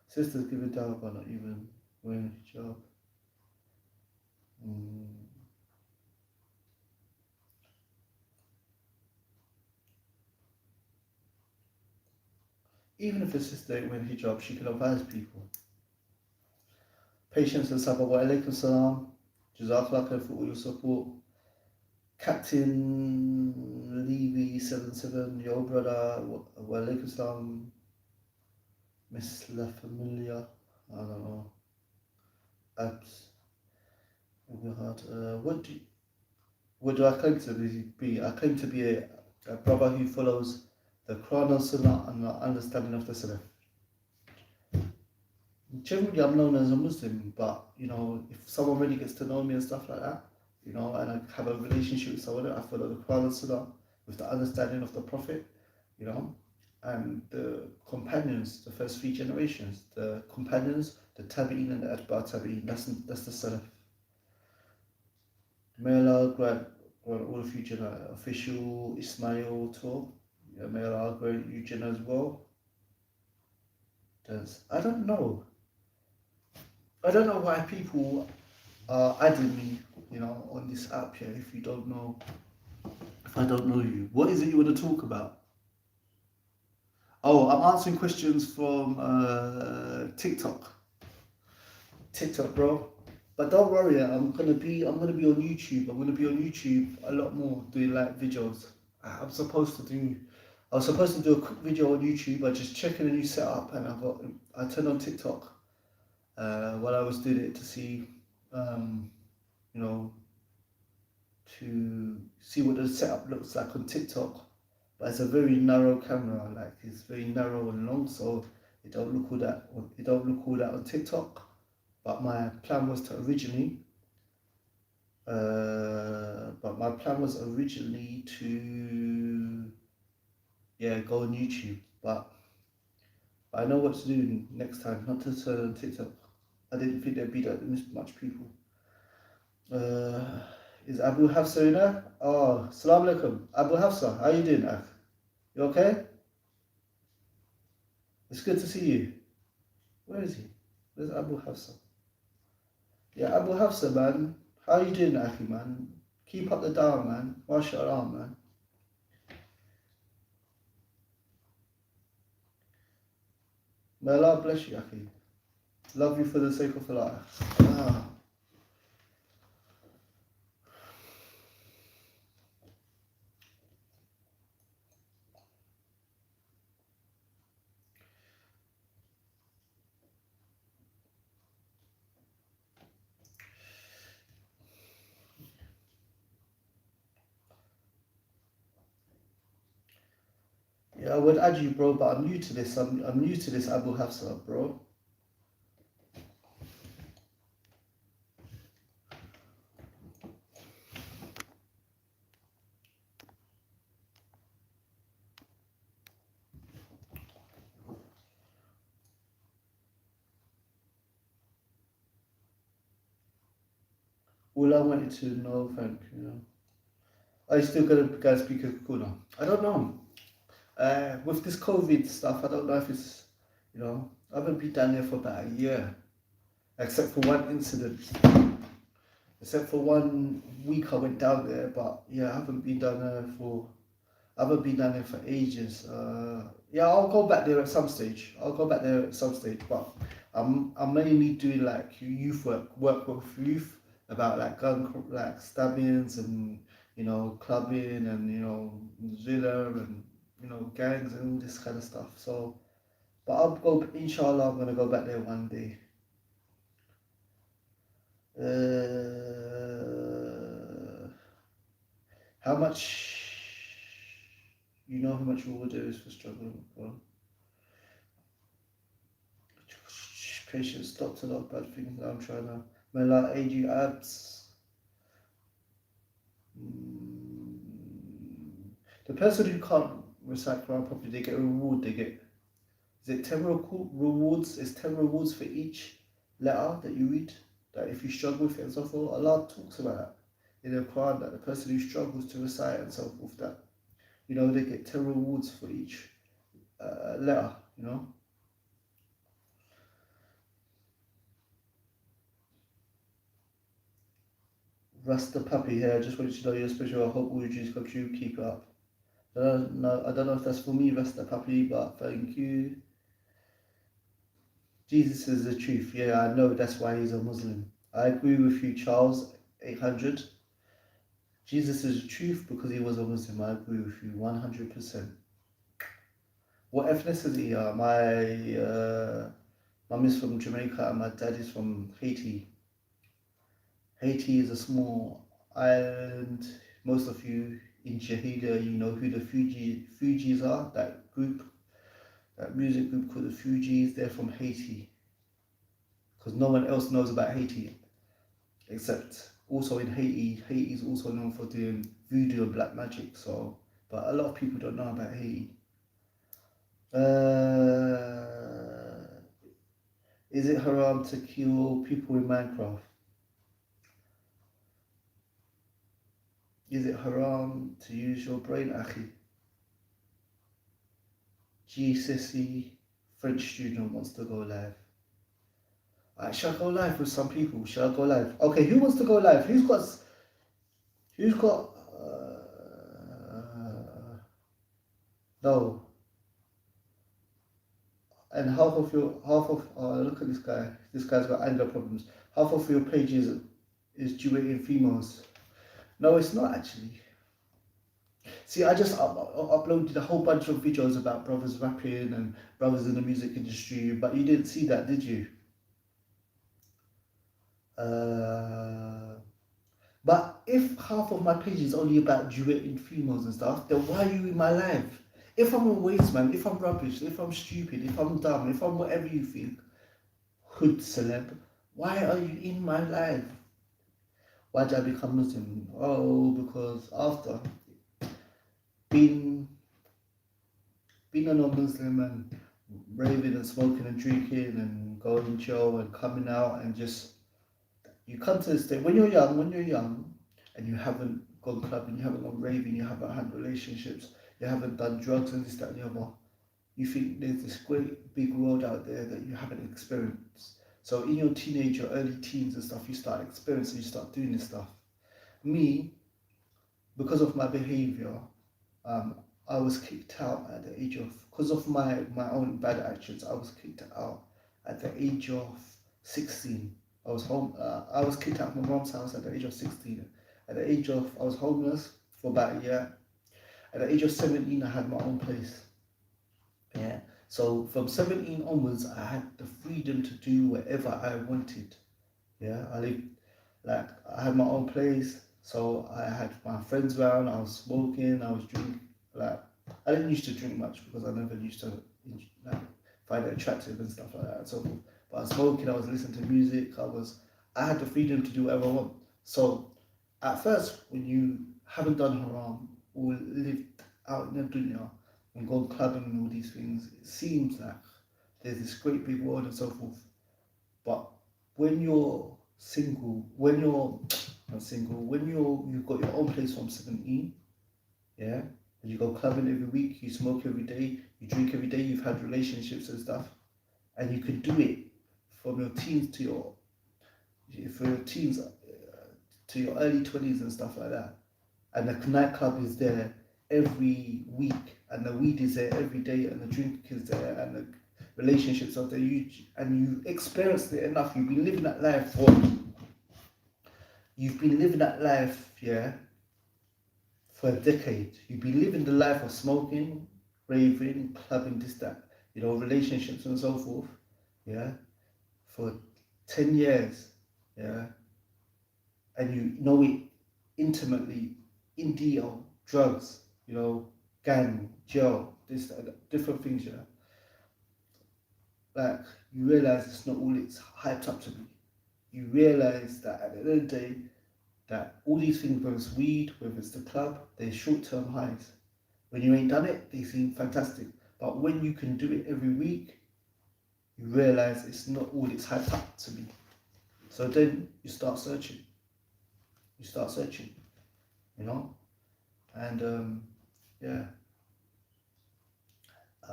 Sisters give it down by not even wearing a hijab. Even if a sister ain't wearing hijab, she can advise people. Patience and sabr. Wa alaikum salam. Jazakallah khair for all your support. Captain Levy77, yo brother. Wa alaikum salam. Miss La Familia. I don't know. Abs. What do I claim to be? I claim to be a brother who follows the Quran and Sunnah and the understanding of the Salaf. Generally, I'm known as a Muslim, but you know, if someone really gets to know me and stuff like that, you know, and I have a relationship with someone, I follow the Quran and Sunnah with the understanding of the Prophet, you know, and the companions, the first 3 generations, the companions, the Tabi'in and the Atba' Tabi'in. That's the Salaf. May Allah grant all of you Jannah. Official Ismail tour. May Allah grant you Jannah as well. I don't know why people are adding me, you know, on this app here. If I don't know you, what is it you want to talk about? Oh, I'm answering questions from TikTok, bro. But don't worry, I'm gonna be on YouTube. I'm gonna be on YouTube a lot more, doing like videos. I was supposed to do a quick video on YouTube. I just checking a new setup, and I turned on TikTok while I was doing it to see, you know, to see what the setup looks like on TikTok. But it's a very narrow camera, like it's very narrow and long, so it don't look all that on TikTok. But my plan was to originally But my plan was originally to go on YouTube, but I know what to do next time, not to turn on TikTok. I didn't think there'd be that much people. Is Abu Hafsa in there? Oh, Assalamu alaikum. Abu Hafsa, how you doing, Akh? You okay? It's good to see you. Where is he? Where's Abu Hafsa? Yeah, Abu Hafsa, man. How you doing, Akhi, man? Keep up the dawah, man. MashaAllah, man. May Allah bless you, Akhi. Love you for the sake of Allah. Yeah, I would add you, bro, but I'm new to this. I'm new to this Abu Hafsa, bro. All I wanted to know, thank you. Are you still gonna speak a Kuna? I don't know. With this COVID stuff, I don't know if it's, I haven't been down there for about a year, except for one incident. Except for 1 week I went down there, but yeah, I haven't been down there for ages. I'll go back there at some stage. But I'm mainly doing like youth work with youth about like gun stabbings and clubbing and zilla and gangs and all this kind of stuff. So, but I'll go. Inshallah, I'm gonna go back there one day. How much? You know how much reward there is for struggling. Well, patience stops a lot of bad things. I'm trying to. Mela, aid you abs. The person who can't recite Quran properly, they get a reward. Is it 10 rewards? Is 10 rewards for each letter that you read? That if you struggle with it and so forth, Allah talks about that in the Quran, that the person who struggles to recite and so forth, that they get 10 rewards for each letter. Rasta Puppy here. I just wanted to know you're special. I hope all your dreams come true. Keep it up. I don't know if that's for me, Rasta Puppy, but thank you. Jesus is the truth. Yeah, I know. That's why he's a Muslim. I agree with you, Charles. 800. Jesus is the truth because he was a Muslim. I agree with you 100%. What ethnicity are my mum is from Jamaica and my dad is from Haiti. Haiti is a small island. Most of you in Shahida, you know who the Fugees are. That music group called the Fugees. They're from Haiti. Because no one else knows about Haiti, except also in Haiti. Haiti is also known for doing voodoo and black magic. So, but a lot of people don't know about Haiti. Is it haram to kill people in Minecraft? Is it haram to use your brain, Akhi? GCSE French student wants to go live. Alright, shall I go live with some people? Shall I go live? Okay, who wants to go live? Who's got no. And look at this guy. This guy's got anger problems. Half of your page is duetting females. No, it's not actually. See, I just uploaded a whole bunch of videos about brothers rapping and brothers in the music industry, but you didn't see that, did you? But if half of my page is only about duetting females and stuff, then why are you in my life? If I'm a waste man, if I'm rubbish, if I'm stupid, if I'm dumb, if I'm whatever you think, hood celeb, why are you in my life? Why did I become Muslim? Oh, because after being a non-Muslim and raving and smoking and drinking and going to jail and coming out and just, you come to this day when you're young and you haven't gone clubbing, you haven't gone raving, you haven't had relationships, you haven't done drugs and this, that and the other, you think there's this great big world out there that you haven't experienced. So in your teenage or early teens and stuff, you start experiencing, you start doing this stuff. Me, because of my behavior, I was kicked out at the age of, because of my own bad actions, I was kicked out at the age of 16. I was kicked out of my mom's house at the age of 16. At the age of, I was homeless for about a year. At the age of 17, I had my own place. Yeah. So from 17 onwards, I had the freedom to do whatever I wanted. Yeah. I had my own place. So I had my friends around, I was smoking, I was drinking. I didn't used to drink much because I never used to find it attractive and stuff like that. So, but I was smoking, I was listening to music, I had the freedom to do whatever I want. So at first, when you haven't done haram or lived out in the dunya and gone clubbing and all these things, it seems like there's this great big world and so forth. But when you're single, when you've got your own place from 17, yeah, and you go clubbing every week, you smoke every day, you drink every day, you've had relationships and stuff, and you can do it from your teens to your early 20s and stuff like that. And the nightclub is there every week, and the weed is there every day, and the drink is there, and the relationships are there. And you experienced it enough. You've been living that life, yeah, for a decade. You've been living the life of smoking, raving, clubbing, this, that, relationships and so forth, yeah, for 10 years, yeah, and you know it intimately, in detail, drugs, gang, jail, this, that, different things, yeah. Like, you realize it's not all it's hyped up to be. You realize that at the end of the day, that all these things, whether it's weed, whether it's the club, they're short-term highs. When you ain't done it, they seem fantastic. But when you can do it every week, you realize it's not all it's hyped up to be. So then you start searching. And yeah,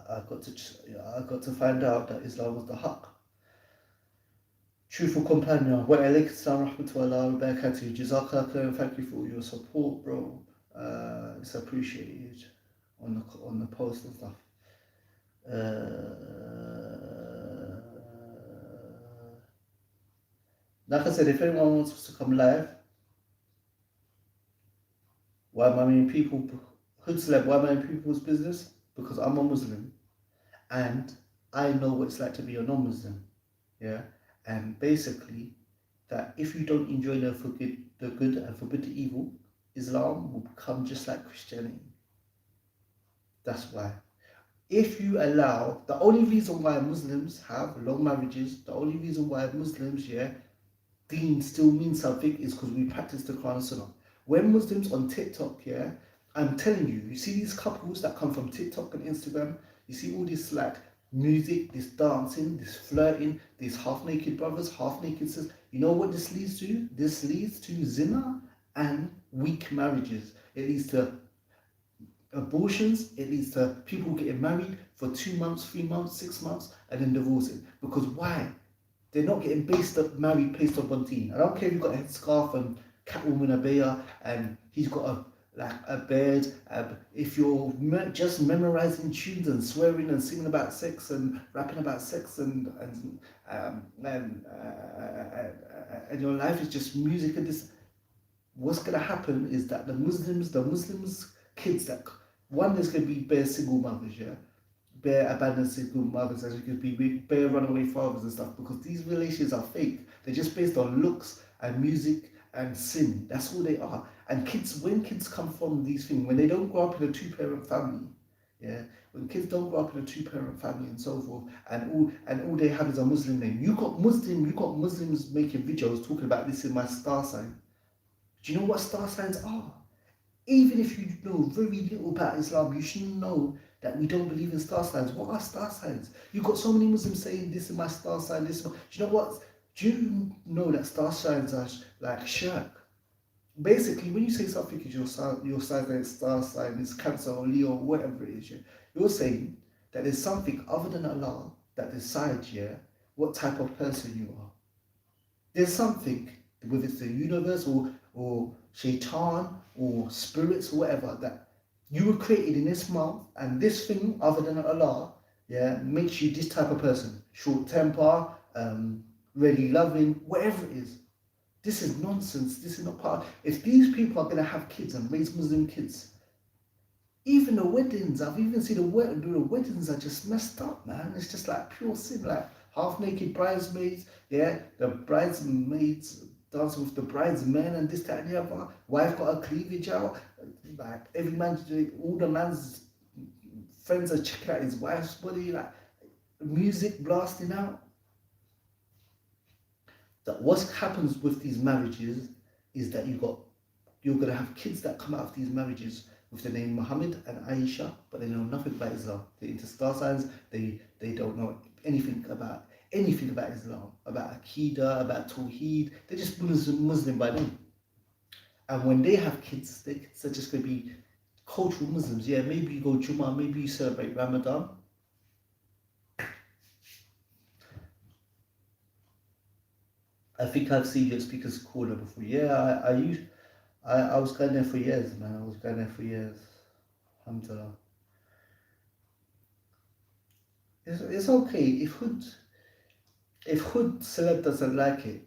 I got to find out that Islam was the haqq. Truthful companion, wa alaikum assalam rahmatullahi wa barakatuh. Jazakallah khair, thank you for all your support, bro. It's appreciated on the post and stuff. Like I said, if anyone wants us to come live, why am I in people's business? Because I'm a Muslim and I know what it's like to be a non-Muslim. Yeah. And basically, that if you don't enjoy the good and forbid the evil, Islam will become just like Christianity. That's why. If you allow, the only reason why Muslims have long marriages, the only reason why Muslims, deen still means something is because we practice the Quran and Sunnah. When Muslims on TikTok, I'm telling you, you see these couples that come from TikTok and Instagram, you see all this music, this dancing, this flirting, these half-naked brothers, half-naked sisters. You know what this leads to? This leads to zina and weak marriages. It leads to abortions. It leads to people getting married for 2 months, 3 months, 6 months, and then divorcing. Because why? They're not getting married based on one thing. I don't care if you've got a headscarf and Catwoman Abaya and he's got a bed. If you're just memorizing tunes and swearing and singing about sex and rapping about sex and your life is just music and this, what's gonna happen is that the Muslims kids, that one, there's gonna be bare single mothers, bare abandoned single mothers, as you could be bare runaway fathers and stuff, because these relations are fake. They're just based on looks and music and sin. That's all they are. And when kids come from these things, when they don't grow up in a two-parent family, when kids don't grow up in a two-parent family and so forth, and all they have is a Muslim name. You got Muslims making videos talking about this in my star sign. Do you know what star signs are? Even if you know very little about Islam, you should know that we don't believe in star signs. What are star signs? You've got so many Muslims saying, this is my star sign, this is my... Do you know what? Do you know that star signs are like shirk? Basically, when you say something is your sign, star sign is Cancer or Leo or whatever it is, you're saying that there's something other than Allah that decides, what type of person you are. There's something, whether it's the universe or shaitan or spirits or whatever, that you were created in this month, and this thing other than Allah, makes you this type of person. Short temper, really loving, whatever it is. This is nonsense. This is not part. If these people are going to have kids and raise Muslim kids, even the weddings, I've even seen the weddings are just messed up, man. It's just like pure sin, like half-naked bridesmaids, the bridesmaids dancing with the bridesmen and this, that, and the other. Wife got her cleavage out. Like every man, all the man's friends are checking out his wife's body, like music blasting out. That what happens with these marriages is that you're gonna have kids that come out of these marriages with the name Muhammad and Aisha, but they know nothing about Islam. They're into star signs. They don't know anything about Islam, about Aqidah, about Tawheed. They're just Muslim by name. And when they have kids, their kids are just gonna be cultural Muslims. Yeah, maybe you go Jummah, maybe you celebrate Ramadan. I think I've seen your speakers caller before. Yeah, I was going there for years, man. I was going there for years. Alhamdulillah. It's okay. If Hood celeb doesn't like it,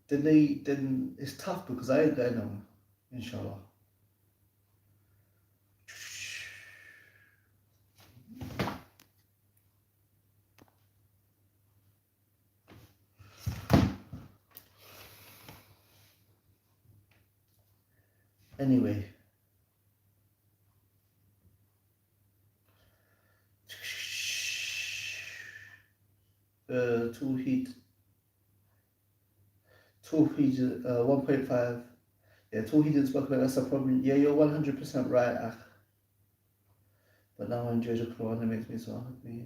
then it's tough, because I ain't going nowhere, inshallah. Anyway. Tawheed 1.5. Yeah, Tawheed didn't spoke about, that's a problem. Yeah, you're 100% right, but now I enjoy the Quran, it makes me so happy.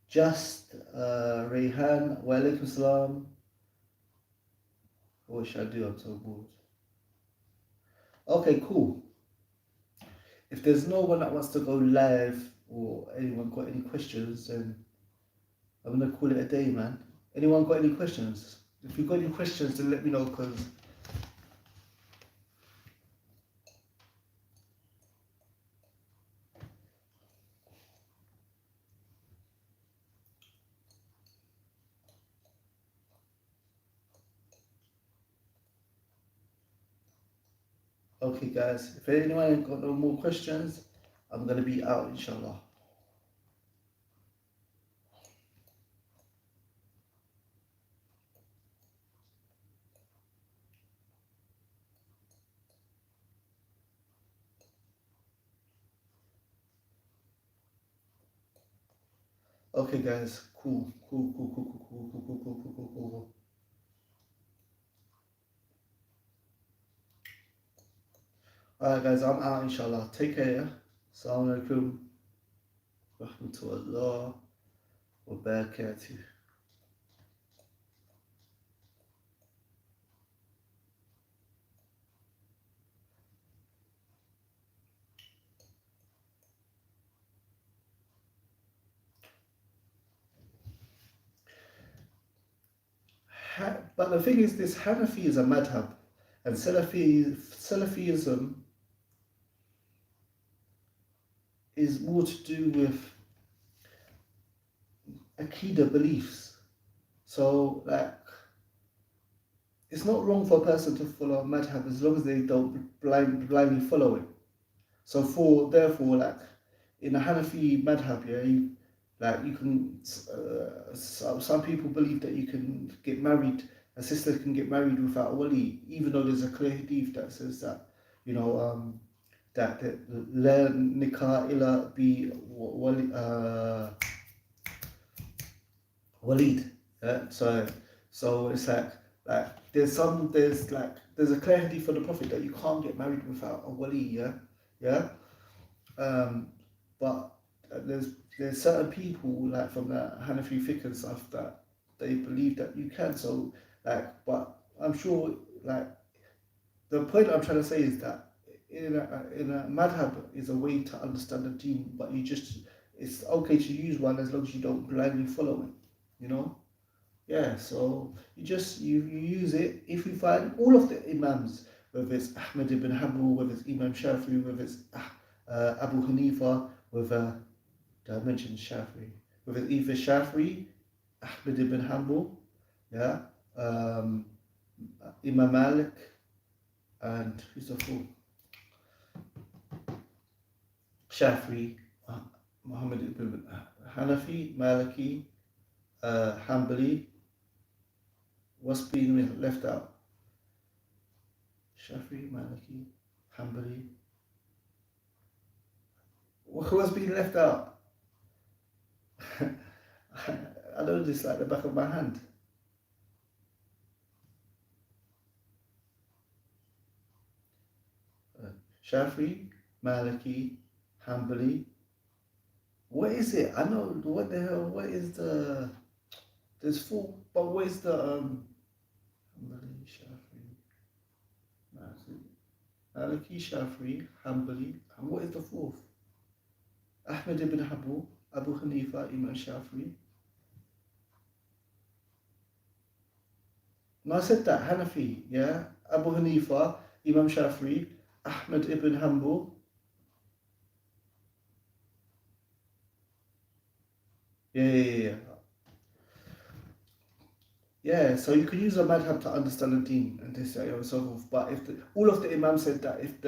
Just Rayhan, wa alaikum salam. What should I do? I'm so bored. Okay, cool. If there's no one that wants to go live, or anyone got any questions, then I'm gonna call it a day, man. Anyone got any questions? If you got any questions, then let me know, because okay, guys, if anyone ain't got no more questions, I'm gonna be out, inshallah. Okay, guys, cool. Alright, guys, I'm out, inshallah. Take care. Assalamu alaikum. Rahmatullah wa barakatuh. But the thing is, this Hanafi is a madhab, and Salafism is more to do with Aqidah beliefs. So, like, it's not wrong for a person to follow a madhab as long as they don't blindly follow it. So, therefore, like, in a Hanafi madhab, you can, some people believe that you can get married, a sister can get married without a wali, even though there's a clear hadith that says that, that la nikah illa bi walid. Yeah? So it's like there's there's a clear hadith from the Prophet that you can't get married without a wali, yeah. But there's certain people like from the Hanafi fiqh and stuff that they believe that you can. So like, but I'm sure like the point I'm trying to say is that in a madhab is a way to understand the deen, but it's okay to use one as long as you don't blindly follow it, you know. Yeah, so you use it if you find all of the imams, whether it's Ahmed ibn Hanbal, whether it's Imam Shafi'i, whether it's Abu Hanifa, whether did I mention Shafi'i, whether it's either Shafi'i, Ahmed ibn Hanbal, yeah, Imam Malik, and who's the fourth? Shafi'i, Muhammad ibn Hanafi, Maliki, Hanbali. What's being left out? Shafi'i, Maliki, Hanbali. What's being left out? I know this like the back of my hand. Shafi'i, Maliki, Hanbali. What is it? I know what the hell. What is the? There's four, but what is the Hanbali, Shafi'i, Maliki, Shafi'i, Hanbali, and what is the fourth? Ahmed ibn Hanbal, Abu Hanifa, Imam Shafi'i. No, I said that Hanafi, yeah. Abu Hanifa, Imam Shafi'i, Ahmed ibn Hanbal. Yeah. Yeah, so you can use a madhab to understand the deen and this and so forth. But if all of the imams said that if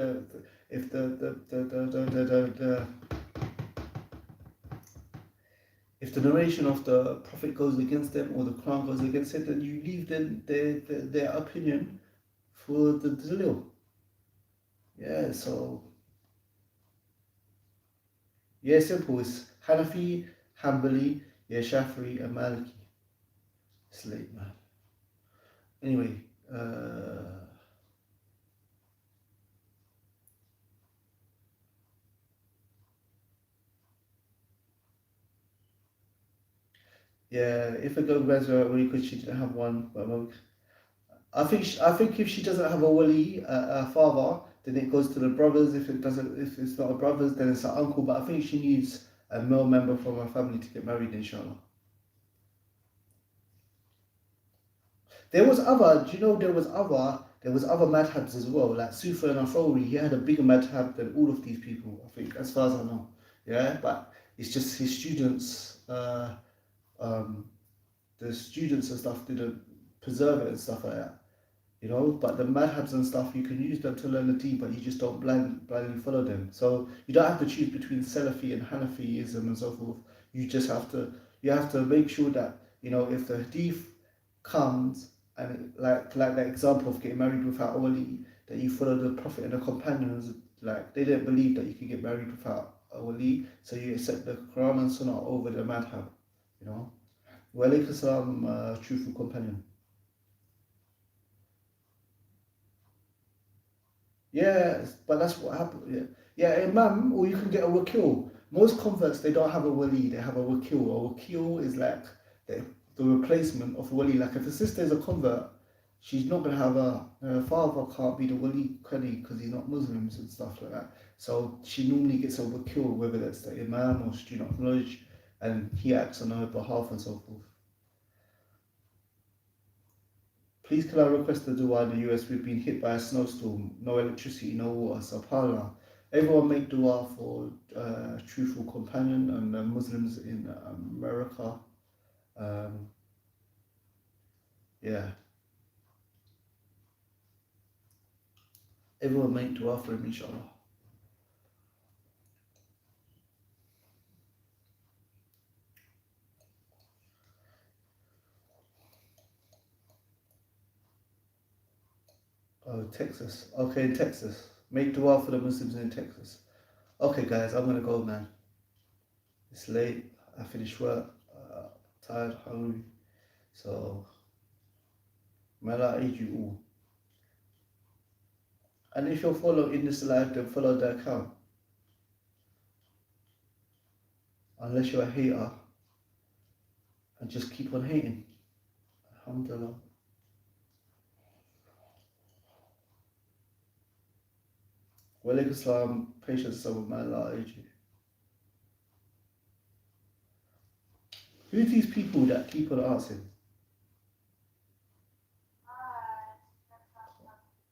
the narration of the Prophet goes against them or the Quran goes against it, then you leave their opinion for the dalil. Yeah, so yeah, simple. It's Hanafi, Hanbali, yeah, Shafi'i, and Maliki. It's late, man. Anyway, yeah, if a girl graduates really good, she didn't have one. But I think if she doesn't have a wali, a father, then it goes to the brothers. If it's not a brothers, then it's an uncle. But I think she needs a male member from her family to get married, inshallah. There was other madhabs as well, like Sufa and Afori. He had a bigger madhab than all of these people, I think, as far as I know. Yeah, but it's just his students, the students and stuff didn't preserve it and stuff like that. You know, but the madhabs and stuff, you can use them to learn the deen, but you just don't blindly follow them. So you don't have to choose between Salafi and Hanafiism and so forth. You have to make sure that, you know, if the hadith comes and like that example of getting married without a wali, that you follow the Prophet and the companions, like they didn't believe that you could get married without a wali, so you accept the Quran and Sunnah over the madhab, you know. Wa alaykum salam, truthful companion. Yeah, but that's what happened. Yeah, imam, or you can get a wakil. Most converts, they don't have a wali, they have a wakil. A wakil is like the replacement of a wali. Like if a sister is a convert, she's not going to have her father can't be the wali because he's not Muslims and stuff like that. So she normally gets a wakil, whether that's the imam or student of knowledge, and he acts on her behalf and so forth. Please can I request the dua in the US? We've been hit by a snowstorm, no electricity, no water, subhanAllah. Everyone make dua for truthful companion and Muslims in America. Yeah. Everyone make dua for him, inshallah. Oh, Texas. Okay, in Texas. Make dua for the Muslims in Texas. Okay, guys, I'm going to go, man. It's late. I finished work. Tired, hungry. So, may Allah aid you all. And if you're following this live, then follow the account. Unless you're a hater. And just keep on hating. Alhamdulillah. Walaikum Islam, patience over my age. Who are these people that keep on asking?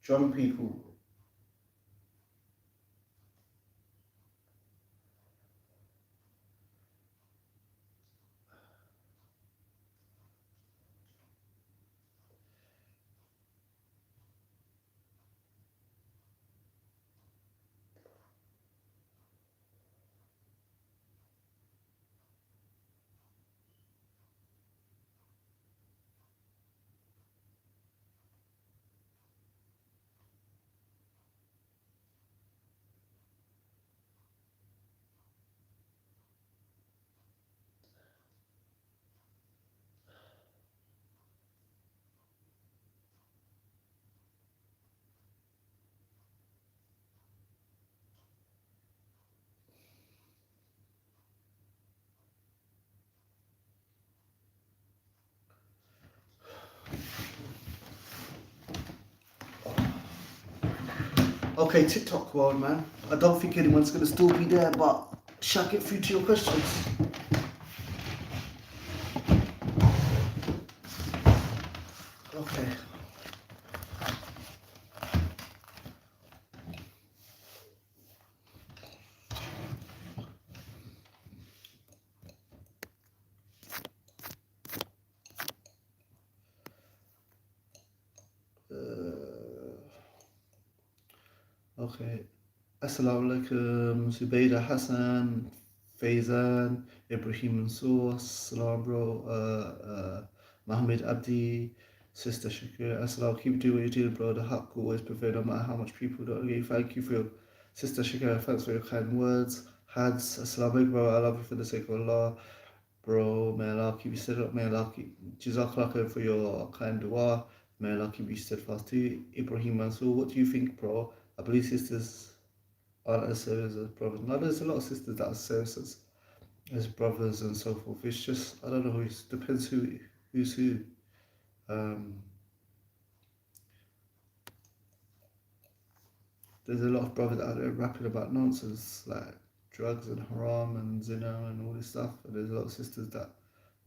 Drunk people. Okay, TikTok world, man. I don't think anyone's going to still be there, but shall I get through to your questions? Okay. Okay. Assalamu alaikum, Zubayda Hassan, Faizan, Ibrahim Mansour, Salam bro, Mohammed Abdi, Sister Shakir, Assalamu, keep doing what you're doing, bro. The haqq always prevail no matter how much people don't agree. Thank you for your Sister Shakir, thanks for your kind words. Hads, Assalamu alaikum, bro. I love you for the sake of Allah. Bro, may Allah keep you steadfast. May Allah keep Jazakallah for your kind dua. May Allah keep you steadfast too. Ibrahim Mansour, what do you think, bro? I believe sisters aren't as serious as brothers. No, there's a lot of sisters that are serious as brothers and so forth. It's just, I don't know, it depends who's who. There's a lot of brothers out there rapping about nonsense like drugs and haram and zina and all this stuff. And there's a lot of sisters that,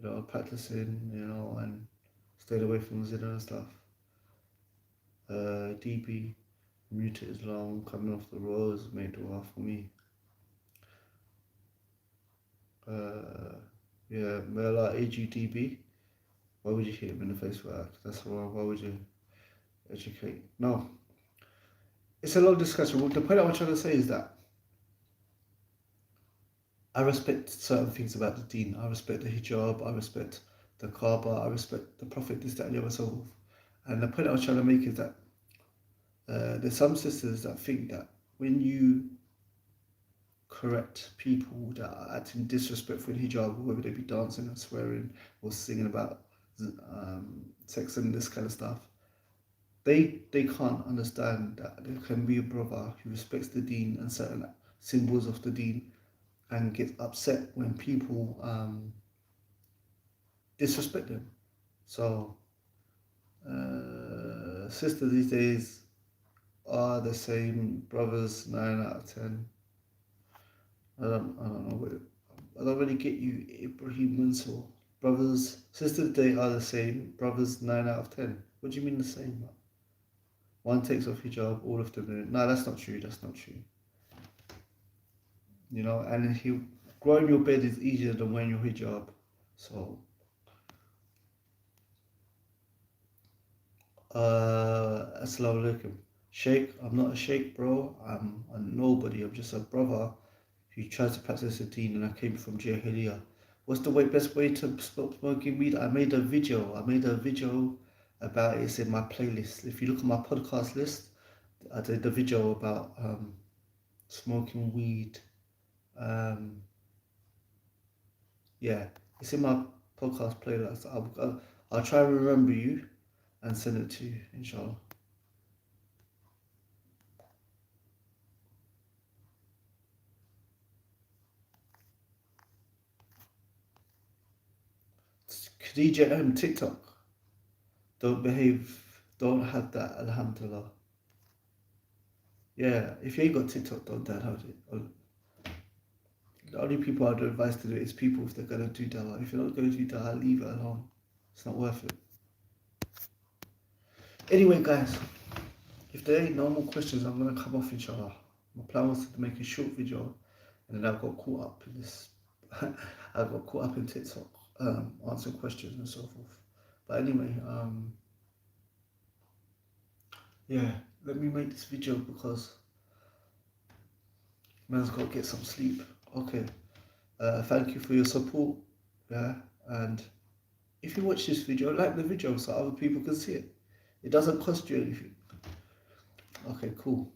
are practicing, and stayed away from zina and stuff. DB, muted Islam, coming off the roads, made dua for me. Yeah, Mela AGDB. Why would you hit him in the face for that? That's why would you educate? No. It's a long discussion. The point I'm trying to say is that I respect certain things about the deen. I respect the hijab, I respect the Kaaba, I respect the Prophet, this, that, and the other, so forth. And the point I was trying to make is that there's some sisters that think that when you correct people that are acting disrespectful in hijab, whether they be dancing and swearing or singing about sex and this kind of stuff, they can't understand that there can be a brother who respects the deen and certain symbols of the deen and gets upset when people disrespect them. So sisters these days are the same, brothers 9 out of 10. I don't know. I don't really get you, Ibrahim Mansour. Brothers, sisters, they are the same. Brothers 9 out of 10. What do you mean the same? One takes off hijab, all of them do it. No, that's not true. That's not true. And growing your bed is easier than wearing your hijab. So, Assalamu alaikum. Sheikh, I'm not a sheikh, bro. I'm a nobody. I'm just a brother who tries to practice the deen, and I came from Jahiliyyah. What's the best way to stop smoking weed? I made a video about it. It's in my playlist. If you look at my podcast list, I did a video about smoking weed. Yeah, it's in my podcast playlist. I'll try and remember you and send it to you, inshallah. Khadija TikTok. Don't behave. Don't have that. Alhamdulillah. Yeah, if you ain't got TikTok, don't download it. The only people I'd advise to do it is people if they're gonna do dawah. If you're not gonna do dawah, leave it alone. It's not worth it. Anyway, guys, if there ain't no more questions, I'm gonna come off, inshallah. My plan was to make a short video, and then I got caught up in this. I got caught up in TikTok, answering questions and so forth. But anyway, yeah, let me make this video because man's got to get some sleep. Okay, thank you for your support. Yeah, and if you watch this video, like the video so other people can see it. It doesn't cost you anything. Okay, cool.